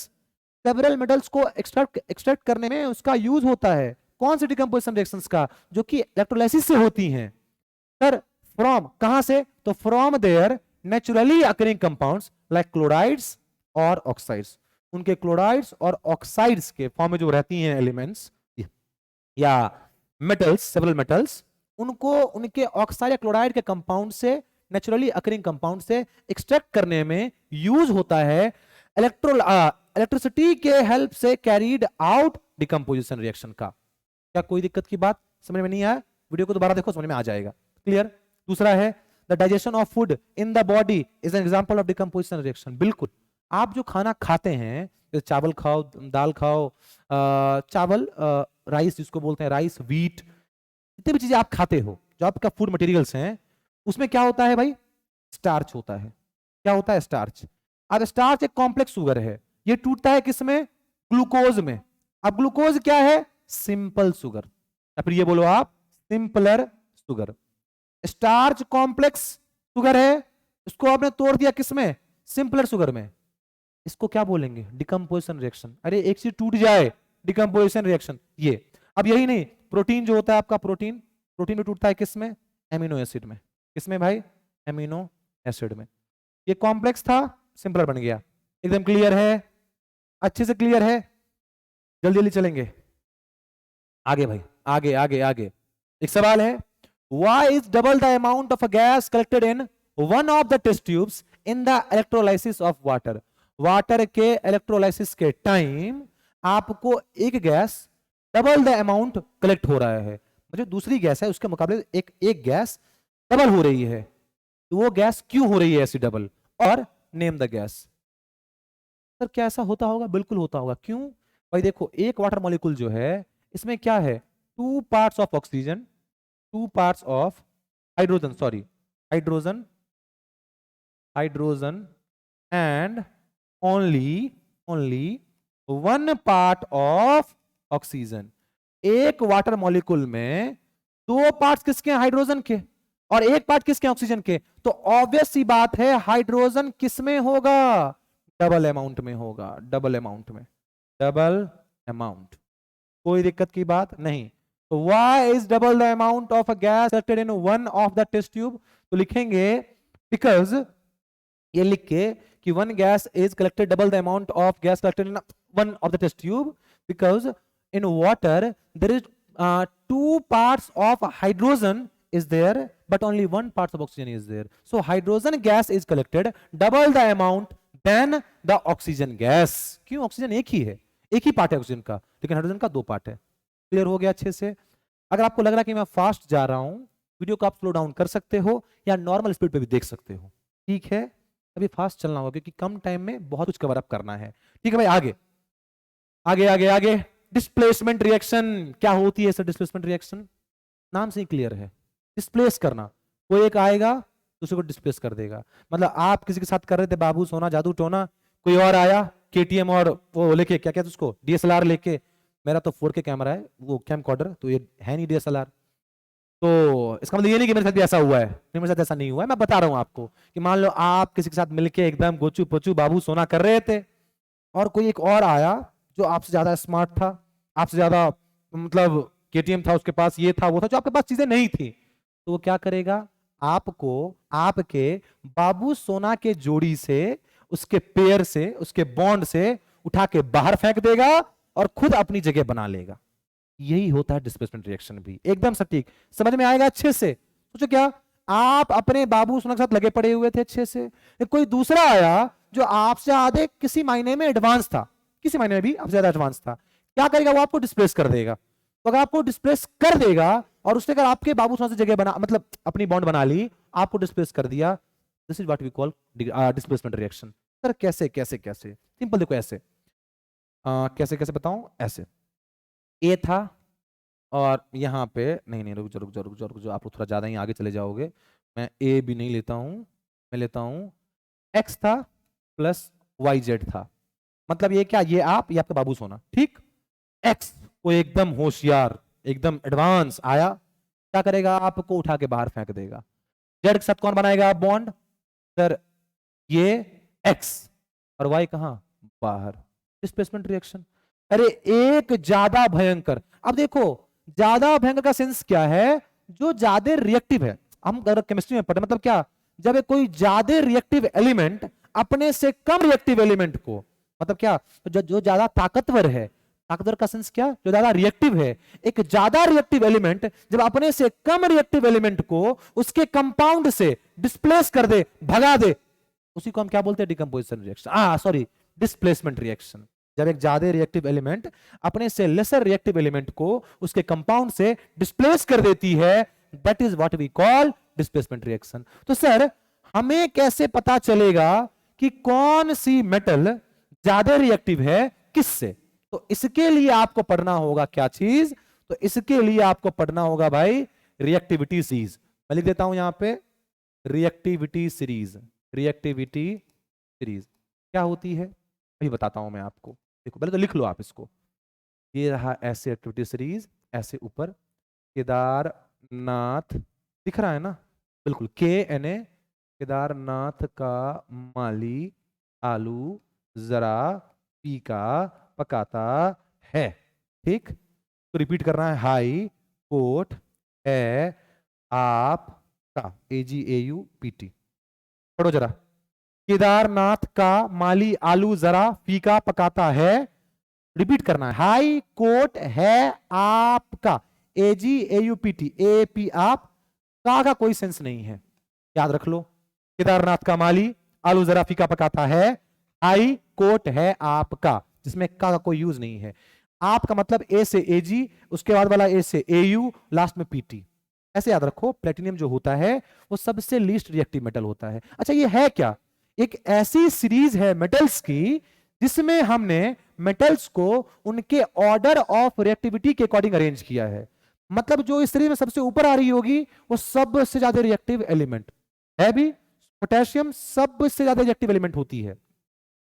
Several metals को एक्सट्रैक्ट करने में उसका यूज होता है, कौन से डिकम्पोजिशन रिएक्शंस का, जो कि इलेक्ट्रोलाइसिस से होती हैं। सर फ्रॉम कहां से, तो from their naturally occurring compounds like chlorides और ऑक्साइड्स। उनके क्लोराइड्स और ऑक्साइड्स के फॉर्म में जो रहती हैं एलिमेंट्स, या मेटल्स, सेवरल मेटल्स, उनको उनके ऑक्साइड या क्लोराइड के कंपाउंड से, नेचुरली अकरिंग कंपाउंड से एक्सट्रैक्ट करने में यूज होता है इलेक्ट्रिसिटी के हेल्प से कैरीड आउट डिकम्पोजिशन रिएक्शन का। क्या कोई दिक्कत की बात समझ में नहीं आया? वीडियो को दोबारा देखो, समझ में आ जाएगा। क्लियर? दूसरा है the digestion of food in the body is an example of decomposition reaction. बिल्कुल, आप जो खाना खाते हैं, जैसे चावल खाओ, दाल खाओ, चावल, राइस जिसको बोलते हैं, राइस, व्हीट, जितनी भी चीजें आप खाते हो, जो आपका फूड मटेरियल्स हैं, उसमें क्या होता है भाई? स्टार्च होता है। क्या होता है? स्टार्च। अब स्टार्च एक कॉम्प्लेक्स शुगर है, ये टूटता है किसमें? ग्लूकोज में। अब ग्लूकोज क्या है? सिंपल शुगर, या फिर ये बोलो आप simpler sugar. Starch complex sugar है, इसको आपने तोड़ दिया किसमें? सिंपलर शुगर में। इसको क्या बोलेंगे? Decomposition reaction. अरे एक चीज टूट जाए, डिकम्पोजिशन रिएक्शन। ये अब यही नहीं, प्रोटीन जो होता है आपका, प्रोटीन भी टूटता है किसमें? एमिनो एसिड में। किसमें भाई? एमिनो एसिड में। ये कॉम्प्लेक्स था, सिंपलर बन गया। एकदम क्लियर है? अच्छे से क्लियर है? जल्दी जल्दी चलेंगे आगे भाई, आगे आगे आगे। एक सवाल है, why is double the amount of a gas collected in one of the test tubes in the electrolysis of water? Water के इलेक्ट्रोलाइसिस के टाइम आपको एक gas double the amount collect हो रहा है, मतलब दूसरी गैस है उसके मुकाबले एक गैस डबल हो रही है। तो वो गैस क्यों हो रही है ऐसी डबल? और नेम द गैस। सर क्या ऐसा होता होगा? बिल्कुल होता होगा। क्यों भाई? देखो, एक वाटर मॉलिक्यूल जो है, इसमें क्या है? 2 parts of oxygen, 2 parts of hydrogen, sorry hydrogen and only 1 part of oxygen. एक वाटर मॉलिक्यूल में 2 पार्ट्स किसके हैं? हाइड्रोजन के, और 1 पार्ट किसके? ऑक्सीजन के। तो ऑब्वियस सी बात है, हाइड्रोजन किसमें होगा? डबल अमाउंट में होगा, डबल अमाउंट में, डबल अमाउंट। कोई दिक्कत की बात नहीं। तो why is double the amount of a gas collected in one of the test tube? तो लिखेंगे because, ये लिख के कि one gas is collected double the amount of gas collected in one of the test tube because in water there is 2 parts of hydrogen is there but only 1 part of oxygen is there. So hydrogen gas is collected double the amount than the oxygen gas. क्यों? Oxygen एक ही है, एक ही part है oxygen का, लेकिन hydrogen का 2 part है। Clear हो गया अच्छे से? अगर आपको लग रहा है कि मैं फास्ट जा रहा हूं, वीडियो को आप स्लो डाउन कर सकते हो या नॉर्मल स्पीड पे भी देख सकते हो। ठीक है, अभी फास्ट चलना होगा क्योंकि कम टाइम में बहुत कुछ कवर अप करना है। ठीक है भाई, आगे आगे आगे आगे। डिस्प्लेसमेंट रिएक्शन क्या होती है सर? डिस्प्लेसमेंट रिएक्शन नाम से ही क्लियर है, डिस्प्लेस करना। कोई एक आएगा दूसरे को डिस्प्लेस कर देगा। मतलब आप किसी के साथ कर रहे थे बाबू सोना जादू टोना, कोई और आया केटीएम और वो लेके, क्या कहते उसको, डीएसएलआर लेके। मेरा तो 4K कैमरा है, वो कैमकॉर्डर, तो ये है नहीं डीएसएलआर। तो इसका मतलब ये नहीं कि मेरे साथ भी ऐसा हुआ है, नहीं मेरे साथ ऐसा नहीं हुआ है। मैं बता रहा हूं आपको कि मान लो आप किसी के साथ मिलके एकदम गोचू पोचू बाबू सोना कर रहे थे, और कोई एक और आया जो आपसे ज्यादा स्मार्ट था, आपसे ज्यादा मतलब केटीएम था उसके पास, ये था वो था, जो आपके पास चीजें नहीं थी। तो वो क्या करेगा? आपको आपके बाबू सोना के जोड़ी से, उसके पेयर से, उसके बॉन्ड से उठा के बाहर फेंक देगा और खुद अपनी जगह बना लेगा। यही होता है डिस्प्लेसमेंट रिएक्शन भी, एकदम सटीक। समझ में आएगा अच्छे से? सोचो क्या आप अपने बाबू सोना के साथ लगे पड़े हुए थे अच्छे से, कोई दूसरा आया जो आपसे आधे किसी मायने में एडवांस था, किसी मायने में भी आपसे ज्यादा एडवांस था, क्या करेगा? वो आपको डिस्प्लेस कर देगा। तो अगर आपको डिस्प्लेस कर देगा और उसने अगर आपके बाबू सोना से जगह बना, मतलब अपनी बॉन्ड बना ली, आपको डिस्प्लेस कर दिया, this is what we call displacement reaction. Sir कैसे कैसे कैसे? सिंपल देखो ऐसे, कैसे कैसे बताऊं? ऐसे ए था और यहाँ पे नहीं, रुक जाओ, आप थोड़ा ज्यादा ही आगे चले जाओगे। मैं ए भी नहीं लेता हूं, मैं लेता हूं एक्स था प्लस वाई जेड था। मतलब ये क्या? ये आप, ये आपका बाबू सोना, ठीक। एक्स को एकदम होशियार, एकदम एडवांस आया, क्या करेगा? आपको उठा के बाहर फेंक देगा। जेड के साथ कौन बनाएगा बॉन्ड? सर ये एक्स, और वाई कहां? बाहर। Displacement reaction. अरे एक ज्यादा भयंकर, अब देखो ज्यादा भयंकर का सेंस क्या है? जो ज्यादा रिएक्टिव है। हम अगर केमिस्ट्री में पढ़े, मतलब क्या? जब कोई ज्यादा रिएक्टिव एलिमेंट अपने से कम रिएक्टिव एलिमेंट को, मतलब क्या, जो ज्यादा ताकतवर है, ताकतवर का सेंस क्या, जो ज्यादा रिएक्टिव है। एक ज्यादा रिएक्टिव एलिमेंट जब अपने से कम रिएक्टिव एलिमेंट को उसके कंपाउंड से डिस्प्लेस कर दे, भगा दे, उसी को हम क्या बोलते हैं, decomposition reaction, sorry displacement reaction. जब एक ज्यादा रिएक्टिव एलिमेंट अपने से लेसर रिएक्टिव एलिमेंट को उसके कंपाउंड से डिस्प्लेस कर देती है, that is what we call displacement reaction. तो सर हमें कैसे पता चलेगा कि कौन सी मेटल ज्यादा रिएक्टिव है किससे? तो इसके लिए आपको पढ़ना होगा क्या चीज, तो इसके लिए आपको पढ़ना होगा भाई रिएक्टिविटी सीरीज। मैं लिख देता हूं यहां पे रिएक्टिविटी सीरीज। रिएक्टिविटी सीरीज क्या होती है अभी बताता हूं मैं आपको। देखो पहले तो लिख लो आप इसको, ये रहा ऐसे एक्टिविटी सीरीज, ऐसे ऊपर केदारनाथ दिख रहा है ना, बिल्कुल KNA, केदारनाथ का माली आलू जरा पीका पकाता है, ठीक। तो रिपीट करना है, हाई कोर्ट है आपका, AGAUPT। पढ़ो जरा, केदारनाथ का माली आलू जरा फीका पकाता है, रिपीट करना है, हाई कोर्ट है आपका, AGAUPT, AP आप, का कोई सेंस नहीं है, याद रख लो। केदारनाथ का माली आलू जरा फीका पकाता है, हाई कोर्ट है आपका, जिसमें का कोई यूज नहीं है। आपका मतलब A से AG, उसके बाद वाला A से AU, लास्ट में PT। ऐसे याद रखो, प्लेटिनियम जो होता है वो सबसे लीस्ट रिएक्टिव मेटल होता है। अच्छा ये है क्या, एक ऐसी सीरीज है मेटल्स की जिसमें हमने मेटल्स को उनके ऑर्डर ऑफ रिएक्टिविटी के अकॉर्डिंग अरेंज किया है। मतलब जो इस सीरीज में सबसे ऊपर आ रही होगी वो सबसे ज्यादा रिएक्टिव एलिमेंट है, भी पोटेशियम सबसे ज्यादा रिएक्टिव एलिमेंट होती है,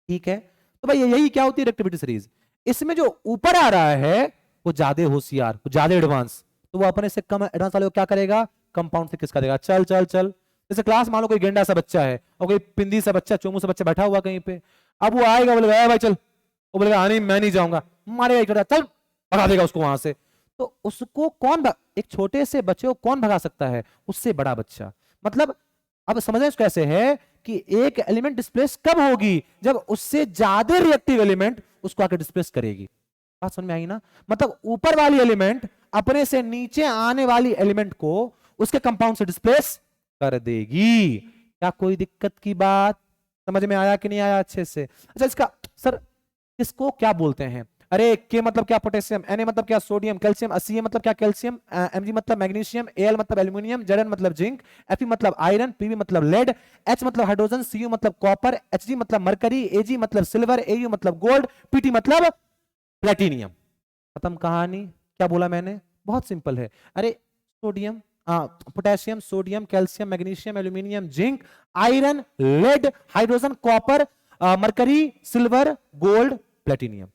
ठीक है। तो भाई यही क्या होती है रिएक्टिविटी सीरीज। इसमें जो ऊपर आ रहा है वो ज्यादा होशियार, वो ज्यादा एडवांस, तो वो अपने से कम एडवांस वाले को क्या करेगा, कंपाउंड से किसका देगा, चल चल चल। जैसे क्लास मान लो कोई गेंडा सा बच्चा है और कोई पिंदी सा बच्चा, चोमू सा बच्चा बैठा हुआ कहीं पे, अब वो आएगा बोलेगा भाई चल, वो बोलेगा नहीं मैं नहीं जाऊंगा, मारेगा चल, भगा देगा उसको वहां से। तो उसको कौन एक छोटे से बच्चे को कौन भगा सकता है, उससे बड़ा बच्चा। मतलब अब समझें इसको कैसे है कि एक एलिमेंट डिस्प्लेस कब होगी, जब उससे ज्यादा रिएक्टिव एलिमेंट उसको आकर डिस्प्लेस करेगी। बात समझ में आई ना। मतलब ऊपर वाली एलिमेंट अपने से नीचे आने वाली एलिमेंट को उसके कंपाउंड से डिस्प्लेस कर देगी। क्या कोई दिक्कत की बात, समझ में आया कि नहीं आया अच्छे से? अच्छा इसका सर इसको क्या बोलते हैं, अरे के मतलब क्या पोटेशियम, Na मतलब क्या सोडियम, कैल्शियम, Ca मतलब क्या कैल्शियम, Mg मतलब मैग्नीशियम, Al मतलब एल्यूमिनियम, Zn मतलब जिंक, Fe मतलब आयरन, Pb मतलब लेड, H मतलब हाइड्रोजन, Cu मतलब कॉपर, Hg मतलब मरकरी, Ag मतलब सिल्वर, Au मतलब गोल्ड, Pt मतलब प्लेटिनियम। खत्म कहानी। क्या बोला मैंने, बहुत सिंपल है। अरे sodium, potassium, sodium, calcium, magnesium, aluminium, zinc, iron, lead, hydrogen, copper, mercury, silver, gold, platinum,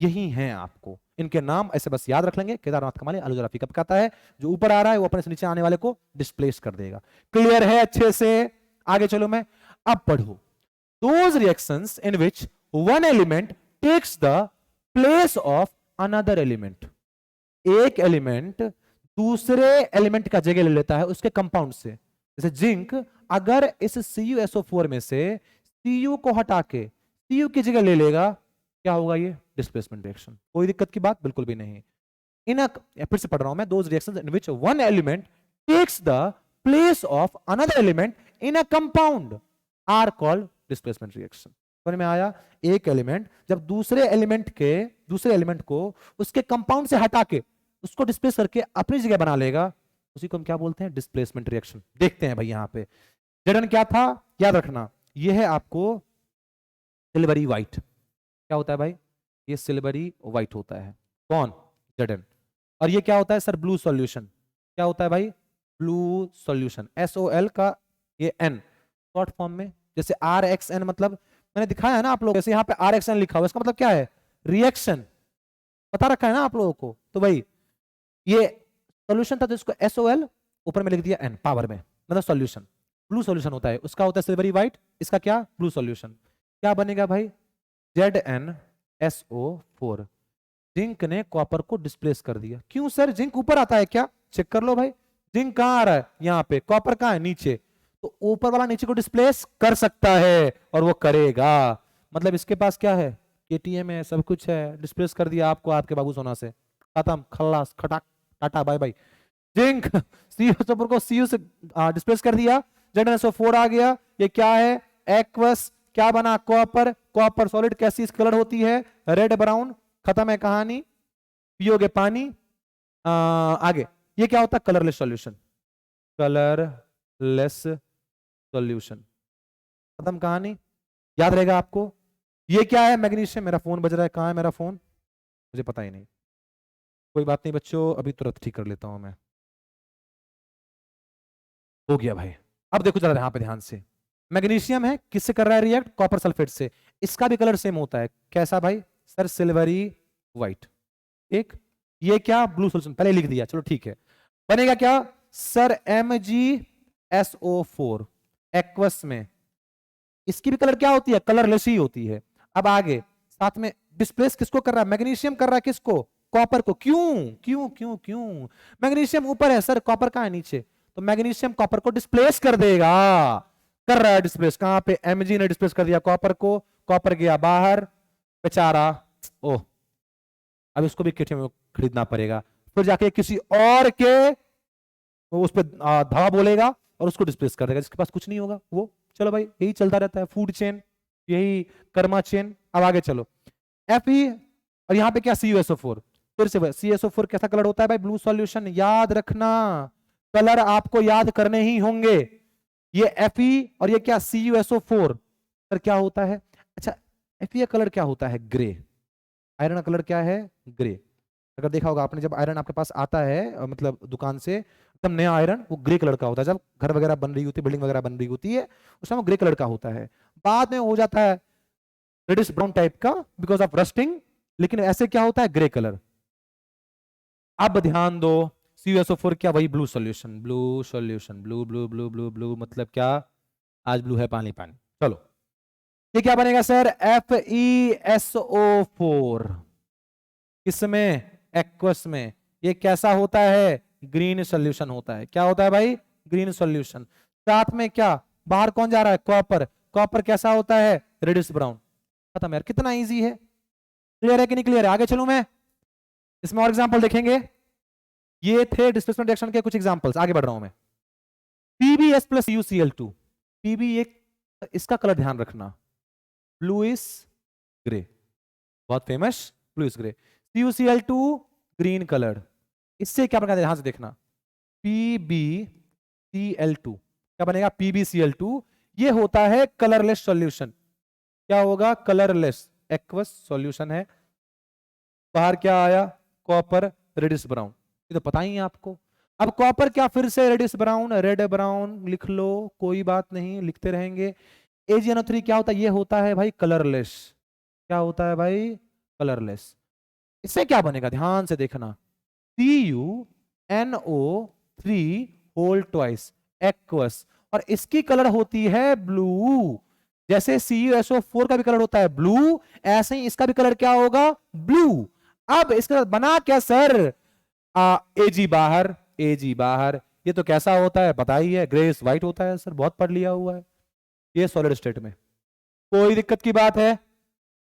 यही हैं आपको इनके नाम ऐसे बस याद रख लेंगे। केदारनाथ का माली आलू जरा फीका पकाता है, जो ऊपर आ रहा है वो अपने से नीचे आने वाले को डिस्प्लेस कर देगा। क्लियर है अच्छे से? आगे चलो मैं अब पढ़ो, those reactions in which one element takes the place of another element. एक एलिमेंट दूसरे एलिमेंट का जगह ले लेता है उसके कंपाउंड से। जैसे जिंक अगर इस CuSO4 में से Cu को हटा के Cu की जगह ले लेगा, क्या होगा, ये डिस्प्लेसमेंट रिएक्शन। कोई दिक्कत की बात बिल्कुल भी नहीं। फिर से पढ़ रहा हूं मैं, those reactions in which one element takes the place of another element in a compound are called displacement reaction. समझ में आया? एक एलिमेंट जब दूसरे एलिमेंट को उसके कंपाउंड से हटा के उसको डिस्प्लेस करके अपनी जगह बना लेगा, उसी को हम क्या बोलते हैं, डिस्प्लेसमेंट रिएक्शन। देखते हैं भाई यहां पे जड़न क्या था, याद रखना, यह है आपको सिल्वरी व्हाइट। क्या होता है भाई, ये सिल्वरी व्हाइट होता है, कौन, जड़न। और ये क्या होता है सर, ब्लू सॉल्यूशन। क्या होता है भाई, ब्लू सॉल्यूशन, SOL का ये N शॉर्ट फॉर्म में, जैसे RXN, मतलब मैंने दिखाया है ना आप लोग, जैसे यहाँ पे RXN लिखा हुआ, इसका मतलब क्या है, रिएक्शन, बता रखा है ना आप लोगों को। तो भाई ये सॉल्यूशन था तो इसको SOL ऊपर में लिख दिया N पावर में, मतलब सॉल्यूशन, ब्लू सॉल्यूशन होता है, उसका होता है सिल्वरी व्हाइट, इसका क्या, ब्लू सॉल्यूशन। क्या बनेगा भाई, ZnSO4। जिंक ने कॉपर को डिस्प्लेस कर दिया। क्यों सर, जिंक ऊपर आता है क्या, चेक कर लो भाई, जिंक कहां आ रहा है, यहां पे, कॉपर कहां है, नीचे, तो ऊपर वाला नीचे को डिस्प्लेस कर सकता है और वो करेगा। मतलब इसके पास क्या है, केटीएम है, सब कुछ है, डिस्प्लेस कर दिया आपको आपके बाबू सोना से, खत्म, खल्लास, खटाक, tata bye bye. Zinc CO को Cu से डिस्प्लेस कर दिया, ZnSO4 आ गया। ये क्या है? एक्वस। क्या बना? कॉपर। कॉपर सॉलिड कैसी कलर होती है? Red brown. खत्म है कहानी, पियोगे पानी। आगे ये क्या होता है? Colourless solution. कलरलेस सॉल्यूशन, खत्म कहानी, याद रहेगा आपको। ये क्या है? मैग्नीशियम। मेरा फोन बज रहा है, कहां है मेरा फोन? मुझे पता ही नहीं, कोई बात नहीं बच्चों, अभी तुरंत ठीक कर लेता हूं मैं। हो गया भाई। अब देखो जरा यहां पे ध्यान से, मैग्नीशियम है, किससे कर रहा है रिएक्ट? कॉपर सल्फेट से। इसका भी कलर सेम होता है, कैसा भाई? Sir silvery white. एक ये क्या? ब्लू सोल्यूशन, पहले लिख दिया, चलो ठीक है। बनेगा क्या सर? MgSO4 एक्वस में। इसकी भी कलर क्या होती है? कलरलेस ही होती है। अब आगे साथ में डिस्प्लेस किसको कर रहा है? मैग्नीशियम कर रहा है किसको? कॉपर को। क्यों क्यों क्यों क्यों? मैग्नीशियम ऊपर है सर, कॉपर कहां है? नीचे। तो मैग्नीशियम कॉपर को डिस्प्लेस कर देगा। कर रहा है डिस्प्लेस, कहां पे? Mg ने डिस्प्लेस कर दिया कॉपर को, कॉपर गया बाहर, बेचारा। ओह, अब इसको भी केटीएम में खरीदना पड़ेगा, फिर जाके किसी और के उस पर धावा बोलेगा और उसको डिस्प्लेस कर देगा, जिसके पास कुछ नहीं होगा वो। चलो भाई, यही चलता रहता है, फूड चेन, यही कर्मा चेन। अब आगे चलो, Fe और यहाँ पे क्या? CuSO4। फिर से CuSO4 कैसा कलर होता है भाई? Blue solution. याद रखना, कलर आपको याद करने ही होंगे। ये Fe और ये क्या? CuSO4। सर क्या होता है? अच्छा, Fe का कलर क्या होता है? ग्रे। आयरन का कलर क्या है? ग्रे। अगर देखा होगा आपने, जब आयरन आपके पास आता है मतलब दुकान से, एकदम नया आयरन, वो ग्रे कलर का होता है। जब घर वगैरह बन रही होती है, बिल्डिंग वगैरह बन रही होती है, उस समय वो ग्रे कलर का होता है। बाद में हो जाता है रेडिश ब्राउन टाइप का बिकॉज ऑफ रस्टिंग, लेकिन ऐसे क्या होता है? Grey colour. अब ध्यान दो, CuSO4 क्या? वही blue solution. Blue solution, blue blue blue blue blue, मतलब क्या? आज ब्लू है, पानी पानी। चलो, ये क्या बनेगा सर? FeSO4। किसमें? एक्वस में। ये कैसा होता है? ग्रीन सॉल्यूशन होता है। क्या होता है भाई? Green solution. साथ में क्या? बाहर कौन जा रहा है? कॉपर। कॉपर कैसा होता है? Reddish brown. खत्म यार, कितना इजी है। क्लियर है कि नहीं क्लियर है? आगे चलूं मैं, इसमें और एग्जांपल देखेंगे। ये थे डिस्प्लेसमेंट रिएक्शन के कुछ एग्जांपल्स, आगे बढ़ रहा हूं मैं। PbS plus UCl2। Pb एक, इसका कलर ध्यान रखना, ब्लूइश ग्रे, बहुत famous, bluish grey. CuCl2 green colour. इससे क्या बनेगा? ध्यान से देखना, PbCl2 क्या बनेगा? PbCl2। ये होता है कलरलेस सॉल्यूशन। क्या होगा? कलरलेस एक्वस सॉल्यूशन है। बाहर क्या आया? Copper reddish brown. ये तो पता ही है आपको। अब कॉपर क्या? फिर से रेडिश ब्राउन, रेड ब्राउन लिख लो, कोई बात नहीं, लिखते रहेंगे। AgNO3 क्या होता है? ये होता है भाई कलरलेस। क्या होता है भाई? कलरलेस। इससे क्या बनेगा? ध्यान से देखना, CuNO3 होल ट्वाइस एक्वस, और इसकी कलर होती है ब्लू। जैसे CuSO4 का भी कलर होता है ब्लू, ऐसे ही इसका भी कलर क्या होगा? ब्लू। अब इसका बना क्या सर? Ag बाहर, Ag बाहर। ये तो कैसा होता है पता ही है, ग्रेस व्हाइट होता है सर, बहुत पढ़ लिया हुआ है। ये सॉलिड स्टेट में कोई दिक्कत की बात है?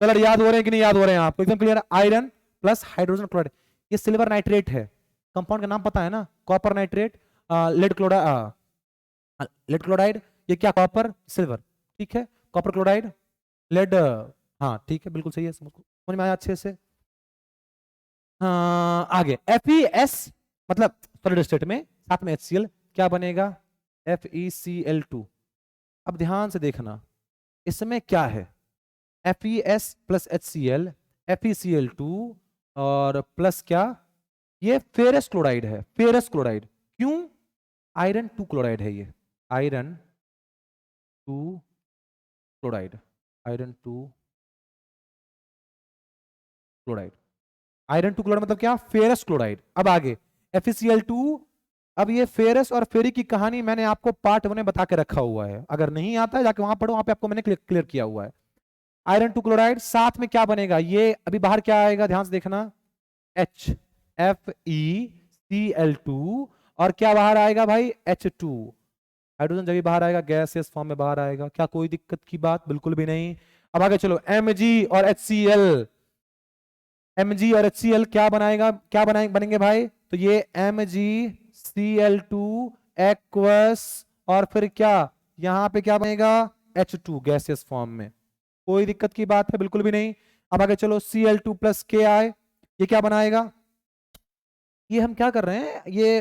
कलर याद हो रहे हैं कि नहीं याद हो रहे हैं आपको? एकदम clear. Iron plus hydrogen chloride, ये सिल्वर नाइट्रेट है। कंपाउंड का नाम पता है ना? Copper nitrate, lead chloride, lead chloride. ये क्या? कॉपर सिल्वर, ठीक है। कॉपर क्लोराइड, लेड, हाँ ठीक है, बिल्कुल सही है, समझ में आया अच्छे से। आगे FeS मतलब सॉलिड स्टेट में, साथ में HCl, क्या बनेगा? FeCl2। अब ध्यान से देखना, इसमें क्या है? FeS प्लस HCl, FeCl2 और प्लस क्या? ये फेरस क्लोराइड है, फेरस क्लोराइड। क्यों? आयरन 2 क्लोराइड है ये, iron 2 chloride, iron 2 chloride. Iron 2 chloride मतलब क्या? Ferrous chloride. अब आगे FeCl2। अब ये फेरस और फेरी की कहानी मैंने आपको पार्ट 1 में बता के रखा हुआ है, अगर नहीं आता है जाके वहां पढ़ो, वहां पे आपको मैंने क्लियर किया हुआ है। आयरन 2 क्लोराइड, साथ में क्या बनेगा? ये अभी बाहर क्या आएगा? ध्यान से देखना, H, FeCl2, और क्या बाहर आएगा भाई? H2। हाइड्रोजन जब भी बाहर आएगा गैसियस फॉर्म में बाहर आएगा। क्या कोई दिक्कत की बात? बिल्कुल भी नहीं। अब आगे चलो, Mg और HCl, Mg और HCl क्या बनाएगा, क्या बनेंगे भाई, तो ये MgCl2 एक्वस, और फिर क्या, यहां पे क्या बनेगा, H2 गैसियस फॉर्म में। कोई दिक्कत की बात है, बिल्कुल भी नहीं। अब आगे चलो, Cl2 प्लस Ki, ये क्या बनाएगा, ये हम क्या कर रहे हैं, ये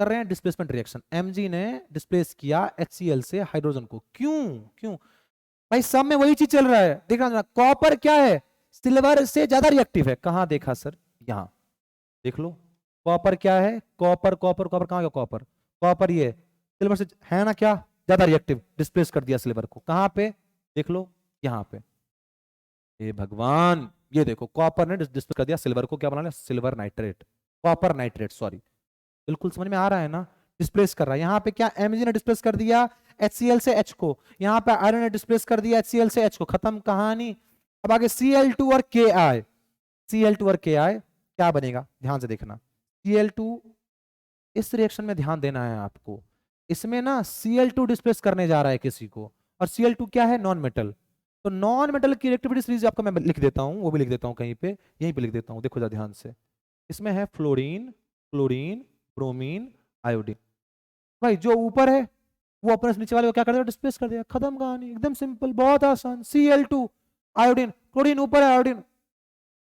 कर रहे हैं डिस्प्लेसमेंट रिएक्शन। Mg ने डिस्प्लेस किया HCl से हाइड्रोजन को, क्यों क्यों भाई, सब में वही चीज चल रहा है, देखना, कॉपर क्या है, सिल्वर से ज्यादा रिएक्टिव है, कहां देखा सर, यहां देख लो, कॉपर क्या है, कॉपर कॉपर कॉपर कहां गया कॉपर, कॉपर ये सिल्वर से है ना क्या ज्यादा रिएक्टिव, डिस्प्लेस कर दिया सिल्वर को, कहां पे, देख लो यहां पे, हे भगवान, ये देखो कॉपर ने डिस्प्लेस कर दिया सिल्वर को, क्या बना लिया, silver nitrate, copper nitrate sorry, बिल्कुल समझ में आ रहा है ना, डिस्प्लेस कर रहा है, यहाँ पे क्या Mg ने डिस्प्लेस कर दिया HCl से H को, यहाँ पे आयरन ने डिस्प्लेस कर दिया HCl से H को, खत्म कहानी। अब आगे Cl2 और Ki, Cl2 और Ki क्या बनेगा, ध्यान से देखना, Cl2, इस रिएक्शन में ध्यान देना है आपको, इसमें ना Cl2 डिस्प्लेस करने जा रहा है किसी को, और Cl2 क्या है, नॉन मेटल, तो नॉन मेटल की रिएक्टिविटी सीरीज आपको मैं लिख देता हूं, वो भी लिख देता हूं कहीं पे, यहीं पे लिख देता हूं, देखो जरा ध्यान से, इसमें है फ्लोरीन, क्लोरीन, ब्रोमीन, आयोडीन, भाई जो ऊपर है वो अपने से नीचे वाले को क्या कर देगा, डिस्प्लेस कर देगा, खत्म कहानी, एकदम सिंपल, बहुत आसान। Cl2 आयोडीन, क्लोरीन ऊपर है, आयोडीन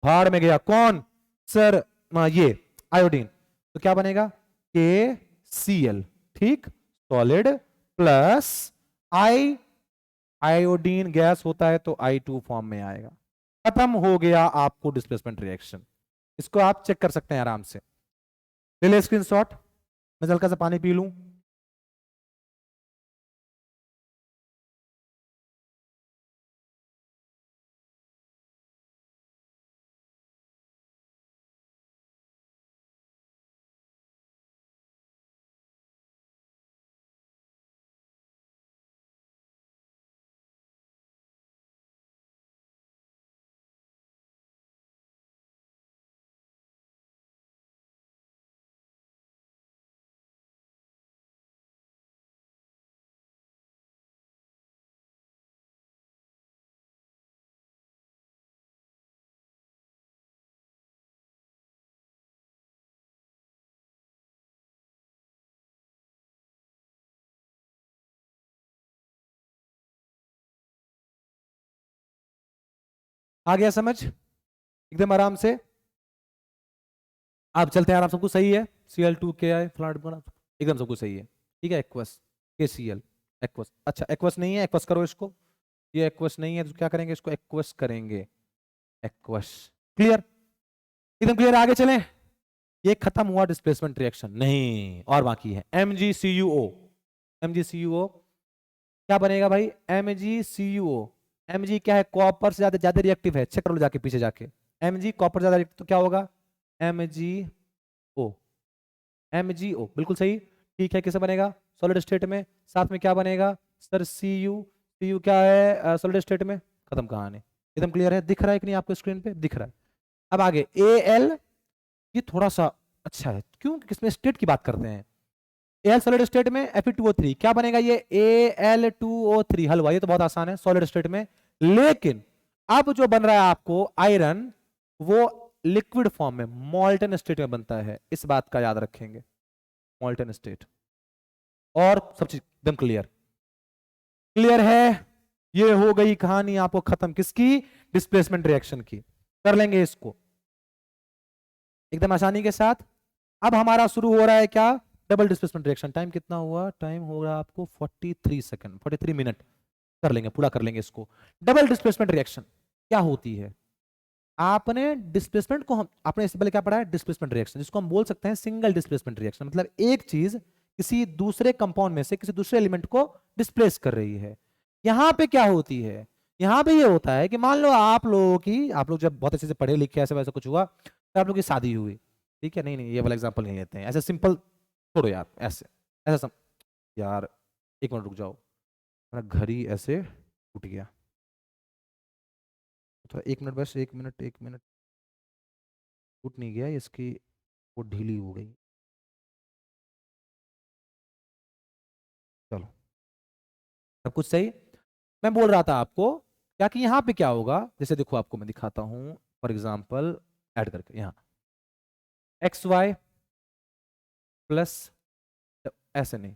भाड़ में गया, कौन सर, ये आयोडीन, तो क्या बनेगा, KCl, ठीक, सॉलिड प्लस आई, आयोडीन गैस होता है तो I2 फॉर्म में आएगा, खत्म हो गया आपको डिस्प्लेसमेंट रिएक्शन। इसको आप चेक कर सकते हैं आराम से, ले ले स्क्रीनशॉट, मैं हल्का सा पानी पी लूं। आ गया समझ, एकदम आराम से, आप चलते हैं आराम, सब कुछ सही है, Cl2 Ki फ्लैट बना, एकदम सब कुछ सही है, ठीक है, एक्वस KCl, एक्वस, अच्छा एक्वस नहीं है, एक्वस करो इसको, ये एक्वस नहीं है तो क्या करेंगे, इसको एक्वस करेंगे, एक्वस, क्लियर, एकदम क्लियर, आगे चलें, ये खत्म हुआ डिस्प्लेसमेंट रिएक्शन, नहीं और बाकी है, MgCuO, MgCuO क्या बनेगा भाई, MgCuO, Mg क्या है, कॉपर से ज्यादा ज्यादा रिएक्टिव है, चेक कर लो जाके पीछे जाके, Mg कॉपर ज्यादा रिएक्टिव, तो क्या होगा, MgO, MgO बिल्कुल सही, ठीक है, किसे बनेगा, सॉलिड स्टेट में, साथ में क्या बनेगा सर, Cu क्या है सॉलिड स्टेट में, खत्म कहानी, एकदम क्लियर है, दिख रहा है कि नहीं आपको स्क्रीन पे, दिख रहा है। अब आगे Al, ये थोड़ा सा अच्छा है, क्यों, किसमें स्टेट की बात करते हैं, Al सॉलिड स्टेट में Fe2O3 क्या बनेगा, ये Al2O3, हल हुआ, ये तो बहुत आसान है सॉलिड स्टेट में, लेकिन अब जो बन रहा है आपको आयरन, वो लिक्विड फॉर्म में मॉल्टन स्टेट में बनता है, इस बात का याद रखेंगे, मॉल्टन स्टेट, और सब चीज एकदम क्लियर, क्लियर है, ये हो गई कहानी आपको खत्म, किसकी, डिस्प्लेसमेंट रिएक्शन की, कर लेंगे इसको एकदम आसानी के साथ। अब हमारा शुरू हो रहा है क्या, डबल डिस्प्लेसमेंट रिएक्शन, टाइम कितना हुआ, टाइम हो रहा है आपको 43 सेकंड, 43 मिनट, कर लेंगे, पूरा कर लेंगे इसको। डबल डिस्प्लेसमेंट रिएक्शन क्या होती है, आपने डिस्प्लेसमेंट को, हम आपने इससे पहले क्या पढ़ा है, डिस्प्लेसमेंट रिएक्शन, जिसको हम बोल सकते हैं सिंगल डिस्प्लेसमेंट रिएक्शन, मतलब एक चीज किसी दूसरे कंपाउंड में से किसी दूसरे एलिमेंट को डिस्प्लेस कर रही है। यहां पे क्या होती है, यहां पे ये होता है कि मान लो आप लोगों की, आप लोग जब बहुत अच्छे से पढ़े लिखे ऐसे वैसे कुछ हुआ, तो आप लोग की शादी हुई, ठीक है, नहीं नहीं ये वाला एग्जांपल नहीं लेते हैं, ऐसे सिंपल, छोड़ो यार, ऐसे ऐसा यार, एक मिनट रुक जाओ, मेरा घड़ी ऐसे टूट गया, तो एक मिनट बस, एक मिनट एक मिनट, टूट नहीं गया इसकी, वो ढीली हो गई, चलो सब कुछ सही। मैं बोल रहा था आपको क्या कि यहां पे क्या होगा, जैसे देखो आपको मैं दिखाता हूं फॉर एग्जांपल ऐड करके, यहां एक्स वाई प्लस, ऐसे नहीं,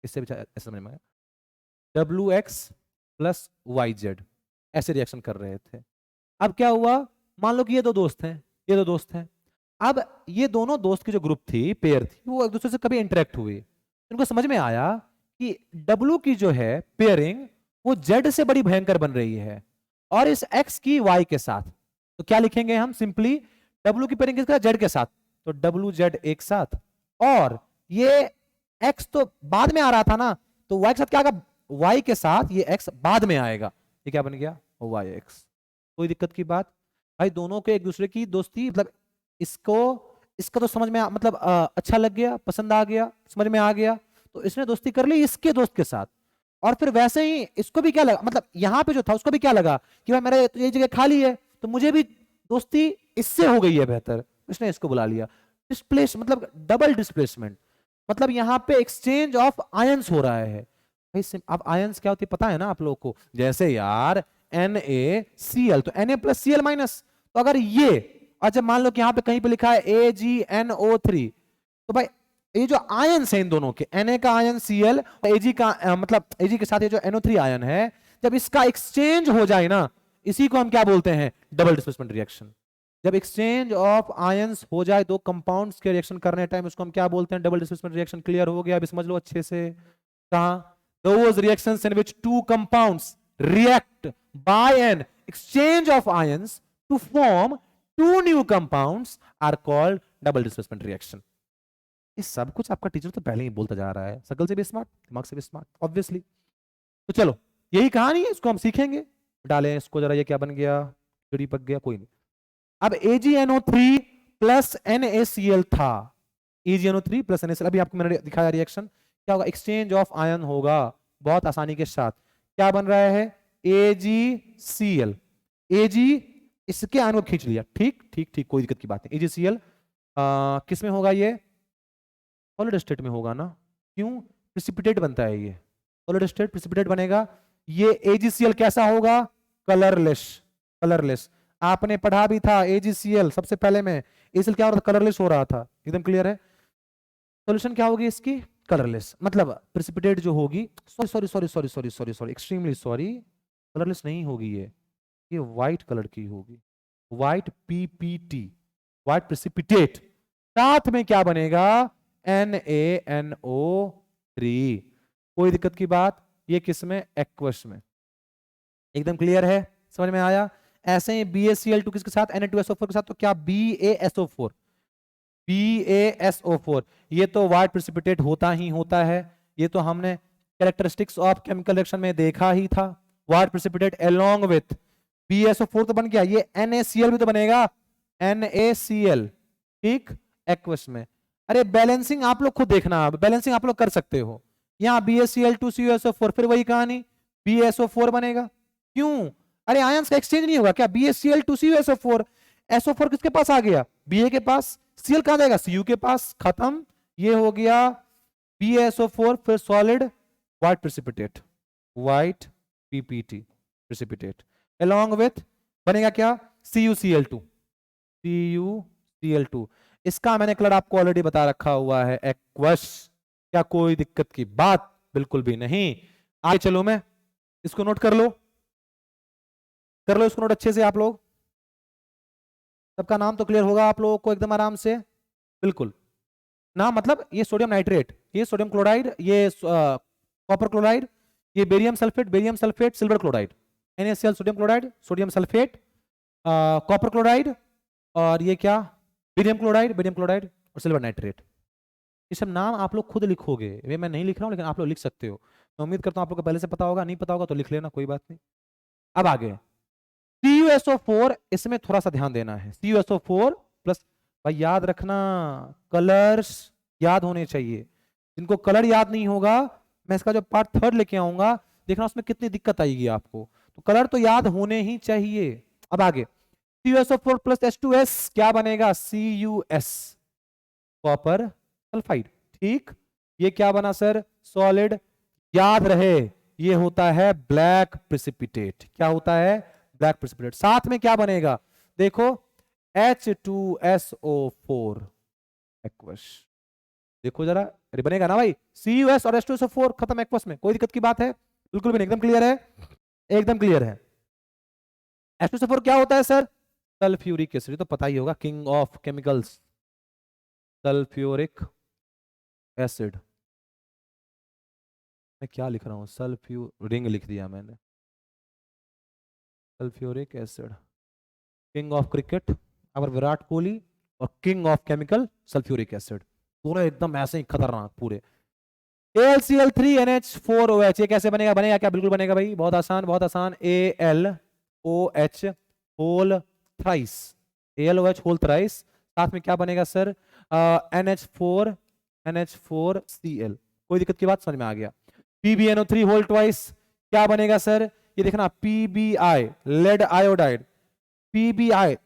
इससे भी ऐसे समझ में आया, W X plus Y Z, ऐसे रिएक्शन कर रहे थे। अब क्या हुआ, मान लो कि ये दो दोस्त हैं, ये दो दोस्त हैं, अब ये दोनों दोस्त की जो ग्रुप थी, पेयर थी, वो एक दूसरे से कभी इंटरेक्ट हुए, उनको समझ में आया कि डब्ल्यू की जो है पेयरिंग वो जेड से बड़ी भयंकर बन रही है और इस एक्स की वाई के साथ। तो क्या लिखेंगे हम, सिंपली डब्ल्यू की पेयरिंग किसके साथ, जेड के साथ, तो डब्ल्यू जेड एक साथ, और ये एक्स तो बाद में आ रहा था ना, तो वाई के साथ क्या आएगा, वाई के साथ ये एक्स बाद में आएगा, ये क्या बन गया, वाई एक्स। कोई दिक्कत की बात भाई, दोनों के एक दूसरे की दोस्ती, मतलब इसको इसका तो समझ में मतलब अच्छा लग गया, पसंद आ गया, समझ में आ गया, तो इसने दोस्ती कर ली इसके दोस्त के साथ। और फिर वैसे ही इसको भी क्या लगा, मतलब यहां पे जो था उसको भी क्या लगा कि भाई मेरा ये जगह खाली है, तो मुझे भी दोस्ती इससे हो गई है बेहतर, इसने इसको बुला लिया। डिस्प्लेस मतलब डबल डिस्प्लेसमेंट, मतलब यहां पे एक्सचेंज ऑफ आयंस हो रहा है भाई। अब आयंस क्या होती है पता है ना आप लोगों को, जैसे यार NaCl, तो Na+Cl माइनस, तो अगर ये, अच्छा मान लो कि यहां पे कहीं पे लिखा है AgNO3, तो भाई ये जो आयंस है इन दोनों के, Na का आयन Cl और Ag का मतलब Ag के साथ ये जो NO3 आयन है, जब इसका एक्सचेंज हो जाए ना, इसी को हम क्या बोलते हैं, डबल डिस्प्लेसमेंट रिएक्शन। जब एक्सचेंज ऑफ आयंस हो जाए दो कंपाउंड्स के रिएक्शन करने टाइम, उसको हम क्या बोलते हैं, डबल डिस्प्लेसमेंट रिएक्शन। क्लियर हो गया, अभी समझ लो अच्छे से। कहां, those reactions in which two compounds react by an exchange of ions to form two new compounds are called double displacement reaction। ये सब कुछ आपका टीचर तो पहले ही बोलता जा रहा है, शकल से भी स्मार्ट, दिमाग से भी स्मार्ट ऑब्वियसली। तो चलो यही कहानी है, इसको हम सीखेंगे। डालें इसको जरा, ये क्या बन गया, चिड़ी पक गया, कोई नहीं। अब AgNO3 प्लस NaCl था, AgNO3 प्लस NaCl, अभी आपको मैंने दिखाया रिएक्शन क्या होगा, एक्सचेंज ऑफ आयन होगा बहुत आसानी के साथ। क्या बन रहा है, AgCl, Ag इसके आयन को खींच लिया, ठीक ठीक ठीक, कोई दिक्कत की बात नहीं। AgCl किस में होगा, ये सॉलिड स्टेट में होगा ना, क्यों, प्रेसिपिटेट बनता है ये, सॉलिड स्टेट प्रेसिपिटेट बनेगा। ये AgCl कैसा होगा, कलरलेस, कलरलेस। आपने पढ़ा भी था AgCl सबसे पहले में, AgCl क्या हो रहा था, कलरलेस हो रहा था, एकदम क्लियर है। सॉल्यूशन क्या होगी इसकी, कलरलेस, मतलब प्रेसिपिटेट जो होगी, sorry sorry sorry sorry sorry sorry sorry extremely sorry, colourless नहीं होगी ये व्हाइट कलर की होगी, व्हाइट PPT, व्हाइट प्रेसिपिटेट। साथ में क्या बनेगा, NaNO3। कोई दिक्कत की बात, ये किस में, एक्वस में, एकदम क्लियर है, समझ में आया। ऐसे ही BaCl2 किसके साथ, Na2SO4 के साथ, तो क्या BaSO4, BaSO4, ये तो व्हाइट प्रेसिपिटेट होता ही होता है, ये तो हमने कैरेक्टरिस्टिक्स ऑफ केमिकल रिएक्शन में देखा ही था। White precipitate along with BaSO4 तो बन गया, ये NaCl भी तो बनेगा, NaCl, ठीक, एक्वस में। अरे बैलेंसिंग आप लोग खुद देखना, बैलेंसिंग आप लोग कर सकते हो, यहाँ BaCl2CuSO4, फिर वही कहानी, BaSO4 बनेगा, क्यों, अरे आयंस का एक्सचेंज नहीं होगा क्या, BaCl2CuSO4, SO4 किसके पास आ गया, Ba के पास, Cl कहां जाएगा, Cu के पास, खत्म, ये हो गया BaSO4, फिर solid white precipitate, white PPT precipitate, along with बनेगा क्या, CuCl2, CuCl2, इसका मैंने कलर आपको ऑलरेडी बता रखा हुआ है, एक्वस। क्या कोई दिक्कत की बात, बिल्कुल भी नहीं। आगे चलो, मैं इसको नोट कर लो, कर लो इसको नोट अच्छे से आप लोग, सबका नाम तो क्लियर होगा आप लोगों को एकदम आराम से, बिल्कुल नाम, मतलब ये सोडियम नाइट्रेट, ये सोडियम क्लोराइड, ये कॉपर क्लोराइड, ये barium sulphate silver chloride, NaCl sodium chloride, sodium sulphate, copper chloride, और ये क्या, बेरियम क्लोराइड और सिल्वर नाइट्रेट। ये सब नाम आप लोग खुद लिखोगे, वे मैं नहीं लिख रहा हूं, लेकिन आप लोग लिख सकते हो। मैं उम्मीद करता हूं आप लोग को पहले से पता होगा, नहीं पता होगा तो लिख लेना, कोई बात नहीं। अब आगे CuSO4, इसमें थोड़ा सा ध्यान देना है, CuSO4 प्लस, भाई याद रखना कलर्स याद होने चाहिए, जिनको कलर याद नहीं होगा, मैं इसका जो पार्ट 3 लेके आऊंगा, देखना उसमें कितनी दिक्कत आएगी आपको, तो कलर तो याद होने ही चाहिए। अब आगे CuSO4 प्लस H2S क्या बनेगा, CuS, कॉपर सल्फाइड, ठीक, ये क्या बना सर, सॉलिड, याद रहे ये होता है ब्लैक प्रेसिपिटेट। क्या होता है? Black precipitate. साथ में क्या बनेगा? देखो H2SO4 एक्वस। देखो जरा, अरे बनेगा ना भाई, CuS और H2SO4 खत्म एक्वस में, कोई दिक्कत की बात है? बिल्कुल भी नहीं, एकदम क्लियर है, एकदम क्लियर है। H2SO4 क्या होता है सर? सल्फ्यूरिक एसिड, तो पता ही होगा, king of chemicals, sulphuric acid. मैं क्या लिख रहा हूं? रिंग लिख दिया मैंने। Sulphuric acid, king of cricket our Virat Kohli, और king of chemical sulphuric acid, दोनों एकदम ऐसे ही खतरनाक पूरे। AlCl3NH4OH, ये कैसे बनेगा? बनेगा क्या? बिल्कुल बनेगा भाई, बहुत आसान, बहुत आसान। AlOH whole thrice, AlOH whole thrice, साथ में क्या बनेगा सर? NH4Cl। कोई दिक्कत की बात? समझ में आ गया। PbNO3 होल ट्वाइस, क्या बनेगा सर? ये देखना, PbI lead iodide, PbI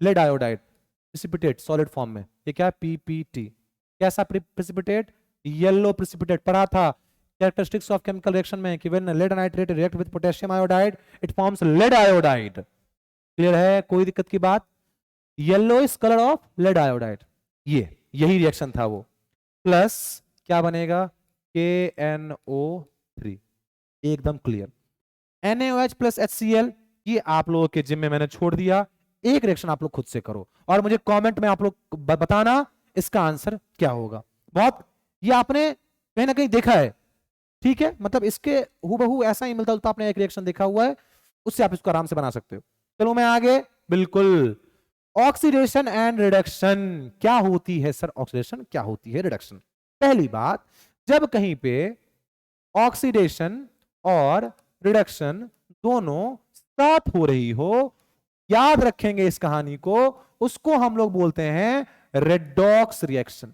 lead iodide precipitate solid form में, ये क्या है? PPT। कैसा प्रेसिपिटेट? Yellow precipitate. पढ़ा था कैरेक्टरिस्टिक्स ऑफ केमिकल रिएक्शन में कि when lead nitrate react with potassium iodide it forms lead iodide. Clear है? कोई दिक्कत की बात? Yellowish colour of lead iodide, ये यही रिएक्शन था वो। प्लस क्या बनेगा? KNO3, एकदम क्लियर। NaOH प्लस HCl, ये आप लोगों के जिम्मे मैंने छोड़ दिया, एक रिएक्शन आप लोग खुद से करो और मुझे कमेंट में आप लोग बताना इसका आंसर क्या होगा। बहुत, ये आपने कहीं ना कहीं देखा है, ठीक है, मतलब इसके हूबहू ऐसा ही मिलता जुलता आपने एक रिएक्शन देखा हुआ है, उससे आप इसको आराम से बना सकते हो। चलो मैं आगे, बिल्कुल। ऑक्सीडेशन एंड रिडक्शन क्या होती है सर? ऑक्सीडेशन क्या होती है? रिडक्शन। पहली बात, जब कहीं पे ऑक्सीडेशन और रिडक्शन दोनों साथ हो रही हो, याद रखेंगे इस कहानी को, उसको हम लोग बोलते हैं रेडॉक्स रिएक्शन।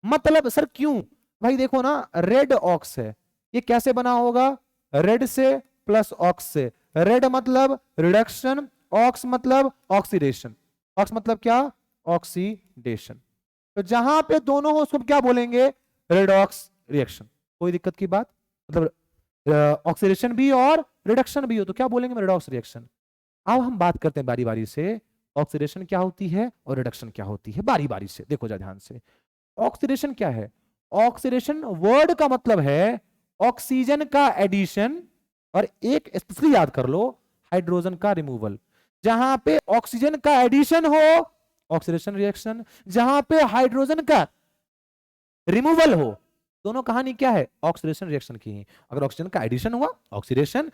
मतलब सर क्यों? भाई देखो ना, रेड ऑक्स है, ये कैसे बना होगा? रेड से प्लस ऑक्स से। रेड मतलब रिडक्शन, ऑक्स मतलब ऑक्सीडेशन। ऑक्स मतलब क्या? ऑक्सीडेशन। तो जहां पे दोनों हो उसको क्या बोलेंगे? Redox reaction. कोई दिक्कत की बात? मतलब ऑक्सीडेशन भी और रिडक्शन भी हो तो क्या बोलेंगे? Redox reaction. अब हम बात करते हैं बारी बारी से, ऑक्सीडेशन क्या होती है और रिडक्शन क्या होती है, बारी बारी से देखो जा ध्यान से। ऑक्सीडेशन क्या है? ऑक्सीडेशन वर्ड का मतलब है ऑक्सीजन का एडिशन, और एक स्पेशली याद कर लो, हाइड्रोजन का रिमूवल। जहां पे ऑक्सीजन का एडिशन हो ऑक्सीडेशन रिएक्शन, जहां पे हाइड्रोजन का रिमूवल हो, दोनों कहानी क्या है? ऑक्सीडेशन रिएक्शन की ही। अगर ऑक्सीजन का एडिशन हुआ ऑक्सीडेशन,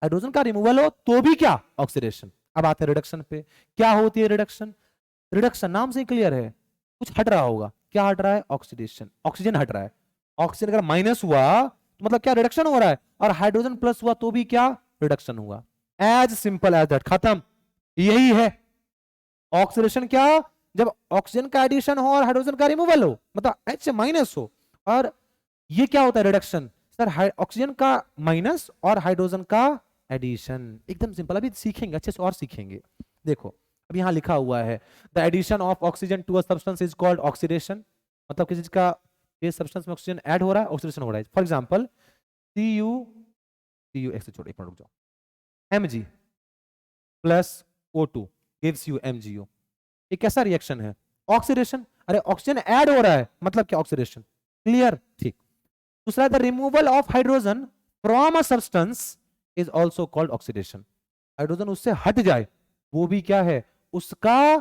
हाइड्रोजन का रिमूवल हो तो भी क्या? ऑक्सीडेशन। अब आते हैं रिडक्शन पे। क्या होती है रिडक्शन? रिडक्शन नाम से ही क्लियर है, कुछ हट रहा होगा। क्या हट रहा है? ऑक्सीडेशन, ऑक्सीजन हट रहा है। ऑक्सीजन अगर माइनस हुआ तो मतलब क्या? रिडक्शन हो रहा है। और हाइड्रोजन प्लस हुआ तो भी क्या? रिडक्शन हुआ। एज सिंपल एज दैट, खत्म, यही है ऑक्सीडेशन। क्या? जब ऑक्सीजन का एडिशन हो और हाइड्रोजन का रिमूवल हो, मतलब H माइनस हो। और ये क्या होता है? रिडक्शन। सर ऑक्सीजन का माइनस और हाइड्रोजन का एडिशन, एकदम सिंपल। अभी सीखेंगे अच्छे से और सीखेंगे। देखो अब यहां लिखा हुआ है, the addition of oxygen to a substance is called oxidation. मतलब किसी चीज का इस सब्सटेंस में ऑक्सीजन ऐड हो रहा है, ऑक्सीडेशन हो रहा है। फॉर एग्जांपल Cu एक से छोड़, एक मिनट रुक जाओ, Mg plus O2 gives you MgO। ये कैसा रिएक्शन है? ऑक्सीडेशन। अरे ऑक्सीजन ऐड हो रहा है, मतलब क्या? ऑक्सीडेशन। क्लियर? ठीक। दूसरा, the removal of hydrogen from a substance is also called oxidation. Hydrogen उससे हट जाए वो भी क्या है? उसका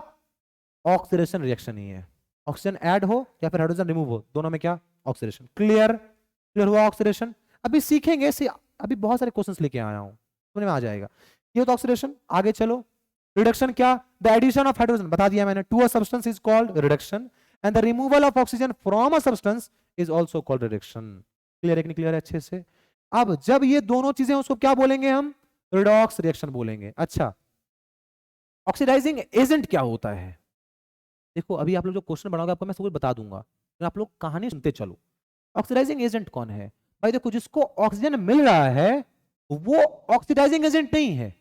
ऑक्सीडेशन रिएक्शन ही है। ऑक्सीजन ऐड हो या फिर हाइड्रोजन रिमूव हो, दोनों में क्या? ऑक्सीडेशन। क्लियर? क्लियर हुआ ऑक्सीडेशन? अभी सीखेंगे, अभी बहुत सारे क्वेश्चंस लेके आया हूं, समझ में आ जाएगा। ये तो ऑक्सीडेशन। आगे चलो, रिडक्शन क्या? द एडिशन ऑफ हाइड्रोजन, बता दिया मैंने, to a substance is called reduction, and the removal of oxygen from a substance is also called reduction. Clear है कि नहीं? क्लियर है अच्छे से? अब जब ये दोनों चीजें, उसको क्या बोलेंगे हम? रिडॉक्स रिएक्शन बोलेंगे। अच्छा, ऑक्सीडाइजिंग एजेंट क्या होता है? देखो अभी आप लोग जो क्वेश्चन बनाओगे आपको मैं सब कुछ बता दूंगा, तो आप लोग कहानी सुनते चलो। ऑक्सीडाइजिंग एजेंट कौन है? भाई देखो, जिसको ऑक्सीजन मिल रहा है वो ऑक्सीडाइजिंग एजेंट नहीं है।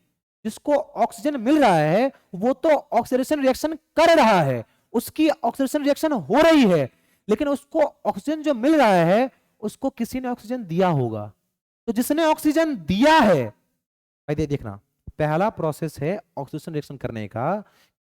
जिसको ऑक्सीजन मिल रहा है वो तो ऑक्सीडेशन रिएक्शन कर रहा है, उसकी ऑक्सीडेशन रिएक्शन हो रही है, लेकिन उसको ऑक्सीजन जो मिल रहा है उसको किसी ने ऑक्सीजन दिया होगा। तो जिसने ऑक्सीजन दिया है भाई देखना, पहला प्रोसेस है ऑक्सीडेशन रिएक्शन करने का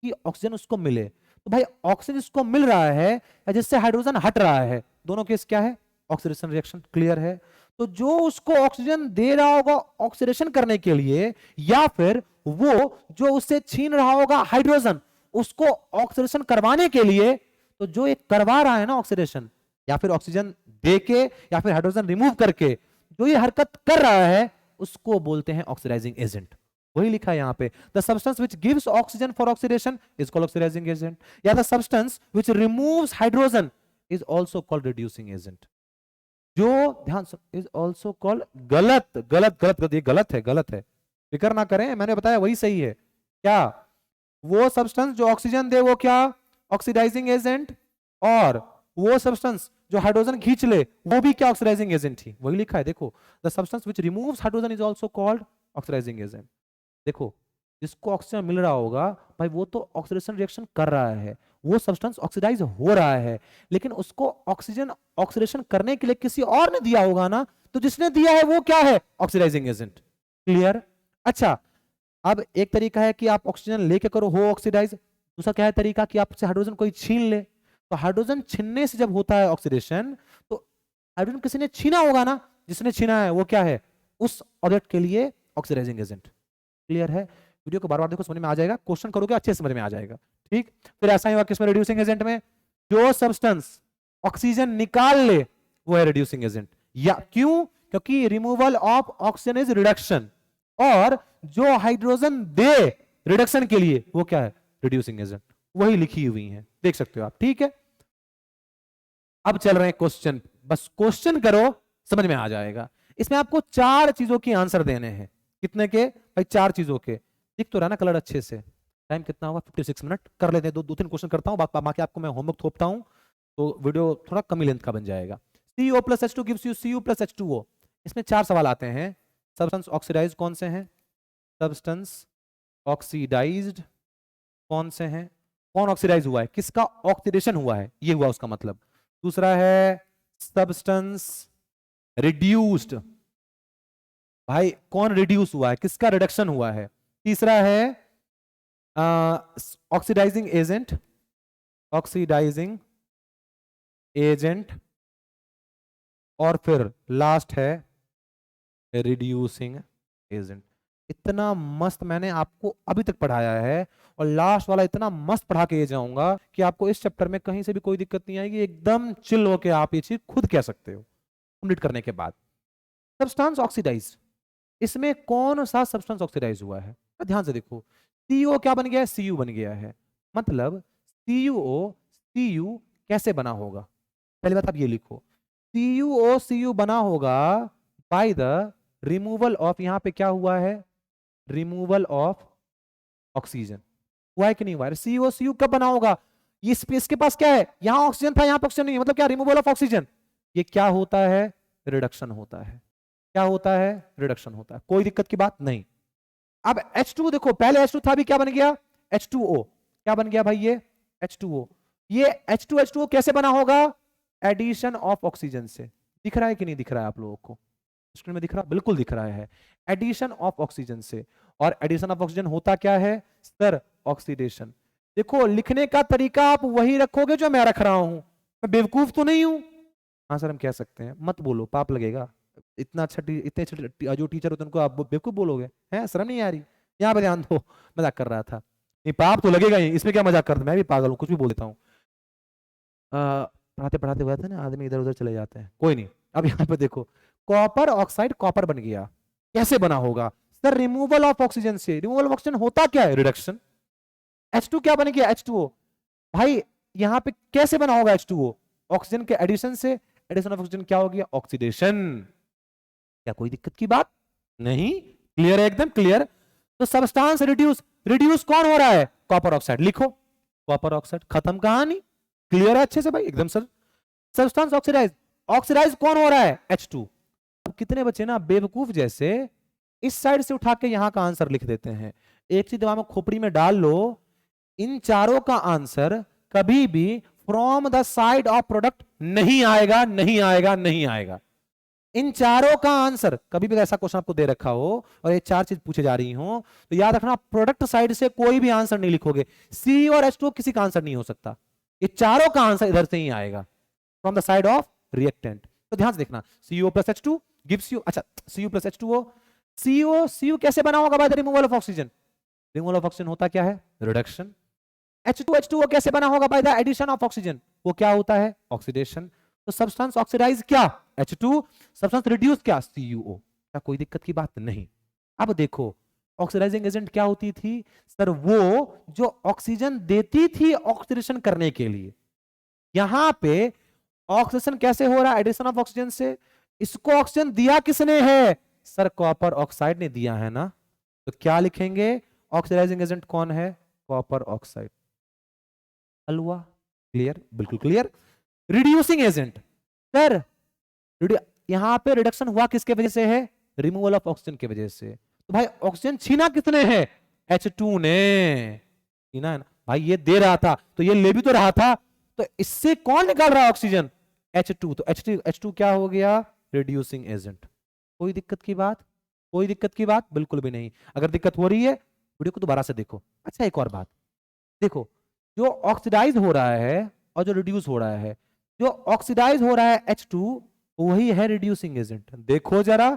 कि ऑक्सीजन उसको मिले। तो भाई ऑक्सीजन उसको मिल रहा है या जिससे हाइड्रोजन हट रहा है, दोनों केस क्या है? Oxidation reaction. क्लियर है? तो जो उसको ऑक्सीजन दे रहा होगा ऑक्सीडेशन करने के लिए, या फिर वो जो उससे छीन रहा होगा हाइड्रोजन उसको ऑक्सीडेशन करवाने के लिए, तो जो एक करवा रहा है ना ऑक्सीडेशन, या फिर ऑक्सीजन देके या फिर हाइड्रोजन रिमूव करके जो ये हरकत कर रहा है उसको बोलते हैं ऑक्सीडाइजिंग एजेंट। वही लिखा है यहां पे, the substance which gives oxygen for oxidation is called oxidising agent, या the substance which removes hydrogen is also called reducing agent. जो ध्यान इज आल्सो कॉल्ड, गलत गलत गलत गलत, ये गलत है, गलत है, फिक्र ना करें, मैंने बताया वही सही है। क्या वो सब्सटेंस जो ऑक्सीजन दे वो क्या? ऑक्सीडाइजिंग एजेंट, और वो सब्सटेंस जो हाइड्रोजन खींच ले वो भी क्या? ऑक्सीडाइजिंग एजेंट ही। वही लिखा है देखो, the substance which removes hydrogen is also called oxidising agent. देखो जिसको ऑक्सीजन मिल रहा होगा भाई वो तो ऑक्सीडेशन रिएक्शन कर रहा है, वो सब्सटेंस ऑक्सीडाइज हो रहा है, लेकिन उसको ऑक्सीजन ऑक्सीडेशन करने के लिए किसी और ने दिया होगा ना, तो जिसने दिया है वो क्या है? Oxidising agent. क्लियर? अच्छा, अब एक तरीका है कि आप ऑक्सीजन लेके करो हो ऑक्सीडाइज, दूसरा क्या है तरीका कि आपसे हाइड्रोजन कोई छीन ले। तो हाइड्रोजन छीनने से जब होता है ऑक्सीडेशन, तो हाइड्रोजन किसी ने छीना होगा ना, जिसने छीना है वो क्या है? उस ऑब्जेक्ट के लिए ऑक्सीडाइजिंग एजेंट। क्लियर है? वीडियो को बार बार देखो, समझ में आ जाएगा, क्वेश्चन करोगे अच्छे समझ में आ जाएगा। ठीक, फिर ऐसा ही हुआ किसमें? रिड्यूसिंग एजेंट में। जो सब्सटेंस ऑक्सीजन निकाल ले वो है रिड्यूसिंग एजेंट। या क्यों? क्योंकि removal of oxygen is reduction, और जो हाइड्रोजन दे रिडक्शन के लिए वो क्या है? Reducing agent. वही लिखी हुई है, देख सकते हो आप। ठीक है, अब चल रहे हैं क्वेश्चन, बस क्वेश्चन करो समझ में आ जाएगा। इसमें आपको 4 चीजों के आंसर देने हैं। कितने के भाई? 4 चीजों के। दिख तो रहा ना कलर अच्छे से? टाइम कितना हुआ? 56 मिनट। कर लेते हैं, 2-3 क्वेश्चन करता हूं, बाकी आपको मैं होमवर्क थोपता हूं, तो वीडियो थोड़ा कम ही लेंथ का बन जाएगा। CO plus H2 gives you Cu plus H2O। इसमें 4 सवाल आते हैं। सब्सटेंस ऑक्सीडाइज कौन से हैं? सब्सटेंस ऑक्सीडाइज्ड कौन से हैं? कौन ऑक्सीडाइज हुआ है? किसका ऑक्सीडेशन हुआ है? ये हुआ उसका मतलब। दूसरा है सब्सटेंस रिड्यूस्ड, भाई कौन रिड्यूस हुआ है? किसका रिडक्शन हुआ है? तीसरा है ऑक्सीडाइजिंग एजेंट, ऑक्सीडाइजिंग एजेंट, और फिर लास्ट है रिड्यूसिंग एजेंट। इतना मस्त मैंने आपको अभी तक पढ़ाया है, और लास्ट वाला इतना मस्त पढ़ा के जाऊंगा कि आपको इस चैप्टर में कहीं से भी कोई दिक्कत नहीं आएगी, एकदम चिल होके आप ये चीज खुद कह सकते हो कंप्लीट करने के बाद। सब्सटेंस ऑक्सीडाइज, इसमें कौन सा सब्सटेंस ऑक्सीडाइज हुआ है? ध्यान से देखो, CO क्या बन गया है? Cu बन गया है। मतलब CuO Cu कैसे बना होगा? पहली बात आप ये लिखो, CuO Cu बना होगा बाय द रिमूवल ऑफ, यहां पे क्या हुआ है? Removal of oxygen. हुआ है कि नहीं हुआ है? CO Cu कब बना होगा? ये स्पेस के पास क्या है? यहां ऑक्सीजन था, यहां पे ऑक्सीजन नहीं है, मतलब क्या? Removal of oxygen. ये क्या होता है? रिडक्शन होता है। क्या होता है? रिडक्शन होता है। कोई दिक्कत की बात नहीं। अब H2 देखो, पहले H2 था, अभी क्या बन गया? H2O। क्या बन गया भाई? ये H2O। ये H2H2O कैसे बना होगा? एडिशन ऑफ ऑक्सीजन से। दिख रहा है कि नहीं दिख रहा है आप लोगों को? स्क्रीन में दिख रहा? बिल्कुल दिख रहा है, एडिशन ऑफ ऑक्सीजन से। और एडिशन ऑफ ऑक्सीजन होता क्या है सर? ऑक्सीडेशन। देखो लिखने का तरीका आप वही रखोगे जो मैं रख रहा हूं, मैं बेवकूफ तो नहीं हूं। हाँ सर हम कह सकते हैं, मत बोलो पाप लगेगा। इतना अच्छा इतने अच्छे जो टीचर होते हैं उनको आप बेवकूफ बोलोगे? हैं, शर्म नहीं आ रही? यहाँ पे ध्यान दो, मजाक कर रहा था। नहीं पाप तो लगेगा ही, इसमें क्या मजाक करता, मैं भी पागल हूँ, कुछ भी बोल देता हूँ। पढ़ाते पढ़ाते हुआ था ना, आदमी इधर उधर चले जाते हैं, कोई नहीं। अब यहाँ पे देखो, कॉपर ऑक्साइड कॉपर बन गया, कैसे बना होगा सर? रिमूवल ऑफ ऑक्सीजन से। रिमूवल ऑफ ऑक्सीजन होता क्या है? रिडक्शन। H2 क्या बन गया? H2O। भाई यहाँ पे कैसे बना होगा H2O? ऑक्सीजन के एडिशन से। एडिशन ऑफ ऑक्सीजन क्या हो गया? ऑक्सीडेशन। क्या कोई दिक्कत की बात नहीं? क्लियर है? एकदम क्लियर। तो सब्सटेंस रिड्यूस, रिड्यूस कौन हो रहा है? Copper oxide. लिखो कॉपर ऑक्साइड, खत्म कहानी। क्लियर है अच्छे से भाई? एकदम सर। सब्सटेंस ऑक्सीडाइज, ऑक्सीडाइज कौन हो रहा है? H2। अब कितने बच्चे ना बेवकूफ जैसे इस साइड से उठा के यहां का आंसर लिख देते हैं। एक चीज दिमाग में खोपड़ी में डाल लो, इन चारों का आंसर कभी भी from the side of product नहीं आएगा, नहीं आएगा, नहीं आएगा। इन चारों का आंसर, कभी भी ऐसा क्वेश्चन आपको दे रखा हो और ये चार चीज पूछे जा रही हो तो याद रखना प्रोडक्ट साइड से कोई भी आंसर नहीं लिखोगे। सी और H2O किसी का आंसर नहीं हो सकता, ये चारों का आंसर इधर से ही आएगा from the side of reactant. तो ध्यान से देखना, CO plus H2 gives you, अच्छा Cu प्लस H2O, Cu कैसे बना होगा by the removal of oxygen, removal of oxygen होता क्या है, रिडक्शन। H2H2O कैसे बना होगा by the addition of oxygen, वो क्या होता है, ऑक्सीडेशन। तो सब्सटेंस ऑक्सीडाइज क्या, H2, सब्सटेंस रिड्यूस क्या, CuO। क्या कोई दिक्कत की बात नहीं। अब देखो ऑक्सीडाइजिंग एजेंट क्या होती थी सर, वो जो ऑक्सीजन देती थी ऑक्सीडेशन करने के लिए। यहां पे ऑक्सीडेशन कैसे हो रहा है, एडिशन ऑफ ऑक्सीजन से। इसको ऑक्सीजन दिया किसने है सर, कॉपर ऑक्साइड ने दिया है ना। तो क्या लिखेंगे, ऑक्सीडाइजिंग एजेंट कौन है, कॉपर ऑक्साइड। हुआ क्लियर, बिल्कुल क्लियर। रिड्यूसिंग एजेंट सर, यहां पे रिडक्शन हुआ किसके वजह से है, रिमूवल ऑफ ऑक्सीजन की वजह से। तो भाई ऑक्सीजन छीना किसने है, H2 ने छीना है ना भाई, ये दे रहा था तो ये ले भी तो रहा था, तो इससे कौन निकाल रहा है ऑक्सीजन, H2। तो H2 क्या हो गया, रिड्यूसिंग एजेंट। कोई दिक्कत की बात, कोई दिक्कत की बात बिल्कुल भी नहीं। अगर दिक्कत हो रही है वीडियो को दोबारा से देखो। अच्छा एक और बात देखो, जो ऑक्सीडाइज हो रहा है और जो रिड्यूस हो रहा है, जो ऑक्सीडाइज हो रहा है H2 वही है रिड्यूसिंग एजेंट। देखो जरा,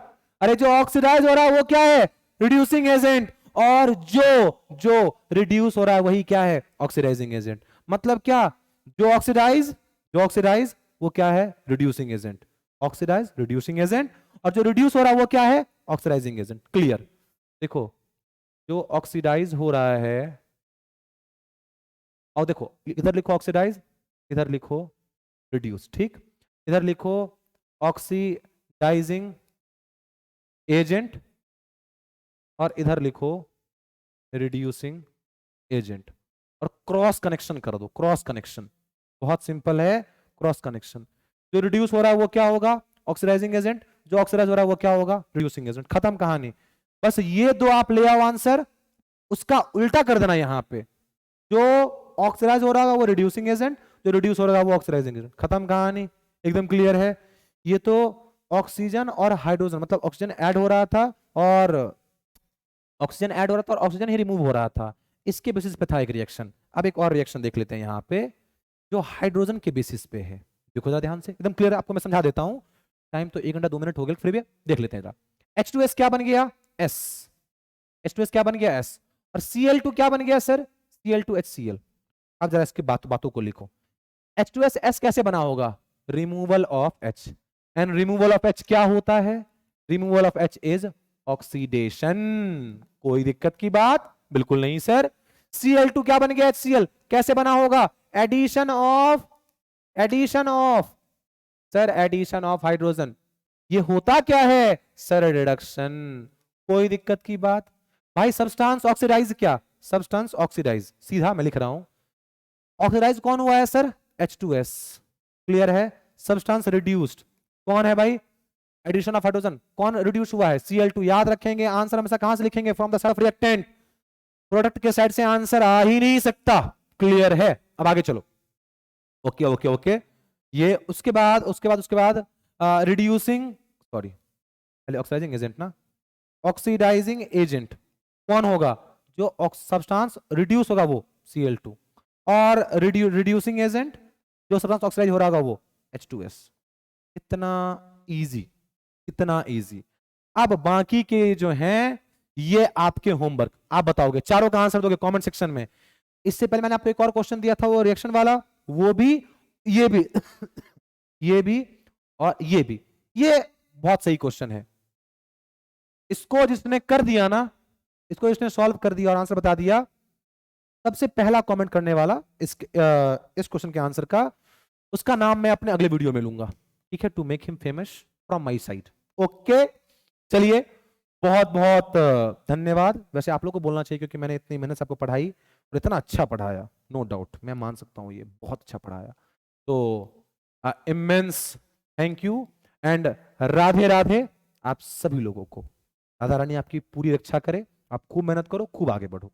अरे जो ऑक्सीडाइज हो रहा है वो क्या है, रिड्यूसिंग एजेंट, और जो रिड्यूस हो रहा है वही क्या है, ऑक्सीडाइजिंग एजेंट। मतलब क्या, जो ऑक्सीडाइज वो क्या है, reducing agent, oxidise reducing agent, और जो रिड्यूस हो रहा है वो क्या है, ऑक्सीडाइजिंग एजेंट। क्लियर। देखो जो ऑक्सीडाइज हो रहा है, और देखो इधर लिखो ऑक्सीडाइज, इधर लिखो रिड्यूस, ठीक। इधर लिखो ऑक्सीडाइजिंग एजेंट और इधर लिखो रिड्यूसिंग एजेंट, और क्रॉस कनेक्शन कर दो, क्रॉस कनेक्शन बहुत सिंपल है, क्रॉस कनेक्शन। जो रिड्यूस हो रहा है वो क्या होगा, ऑक्सीडाइजिंग एजेंट, जो ऑक्सीडाइज हो रहा है वो क्या होगा, रिड्यूसिंग एजेंट। खत्म कहानी। बस ये दो आप ले आओ आंसर, उसका उल्टा कर देना। यहां पे जो ऑक्सीडाइज हो रहा है वो रिड्यूसिंग एजेंट, जो रिड्यूस हो रहा है वो ऑक्सीडाइजिंग एजेंट। खत्म कहानी, एकदम क्लियर है। ये तो ऑक्सीजन और हाइड्रोजन, मतलब ऑक्सीजन ऐड हो रहा था और ऑक्सीजन ऐड हो रहा था और ऑक्सीजन ही रिमूव हो रहा था, इसके बेसिस पे था एक रिएक्शन। अब एक और रिएक्शन देख लेते हैं यहाँ पे जो हाइड्रोजन के बेसिस पे है। देखो जरा ध्यान से, एकदम क्लियर है, आपको मैं समझा देता हूँ। टाइम तो 1 घंटा 2 मिनट हो गया, फिर भी देख लेते हैं जरा। H2S क्या बन गया, S। H2S क्या बन गया, S। और Cl2 क्या बन गया सर, Cl2HCl। अब जरा इसके बातों को लिखो। H2S S कैसे बना होगा, removal of H, and removal of H क्या होता है, removal of H is oxidation. कोई दिक्कत की बात बिल्कुल नहीं सर। Cl2 क्या बन गया, HCl कैसे बना होगा, addition of sir, addition of hydrogen. ये होता क्या है सर, रिडक्शन। कोई दिक्कत की बात भाई। सब्सटेंस ऑक्सीडाइज क्या, सब्सटेंस ऑक्सीडाइज, सीधा मैं लिख रहा हूं। ऑक्सीडाइज कौन हुआ है सर, H2S। क्लियर है। सब्सटेंस रिड्यूस्ड कौन है भाई, एडिशन ऑफ हाइड्रोजन। कौन रिड्यूस हुआ है, Cl2। याद रखेंगे आंसर हमेशा कहां से लिखेंगे, from the side of reactant. Product के साइड से आंसर आ ही नहीं सकता। क्लियर है। अब आगे चलो। Okay okay okay. ये उसके बाद रिड्यूसिंग, सॉरी पहले ऑक्सीडाइजिंग एजेंट ना, ऑक्सीडाइजिंग एजेंट कौन होगा, जो सब्सटेंस रिड्यूस होगा वो Cl2, और रिड्यूसिंग एजेंट जो सब्सटेंस ऑक्सीडाइज हो रहा होगा वो H2S। इतना इजी, इतना इजी। अब बाकी के जो हैं ये आपके होमवर्क, आप बताओगे, चारों का आंसर दोगे कमेंट सेक्शन में। इससे पहले मैंने आपको एक और क्वेश्चन दिया था वो रिएक्शन वाला, वो भी, ये भी ये भी और ये भी। ये बहुत सही क्वेश्चन है। इसको जिसने कर दिया ना, इसको जिसने सॉल्व कर दिया और आंसर बता दिया, सबसे पहला कमेंट करने वाला इस क्वेश्चन के आंसर का, उसका नाम मैं अपने अगले वीडियो में लूंगा, ठीक है, to make him famous from my side. Okay चलिए, बहुत बहुत धन्यवाद। वैसे आप लोग को बोलना चाहिए क्योंकि मैंने इतनी मेहनत से आपको पढ़ाई और इतना अच्छा पढ़ाया, नो डाउट, मैं मान सकता हूँ ये बहुत अच्छा पढ़ाया। तो immense thank you and Radhe Radhe आप सभी लोगों को। राधा रानी आपकी पूरी रक्षा करे, आप खूब मेहनत करो, खूब आगे बढ़ो।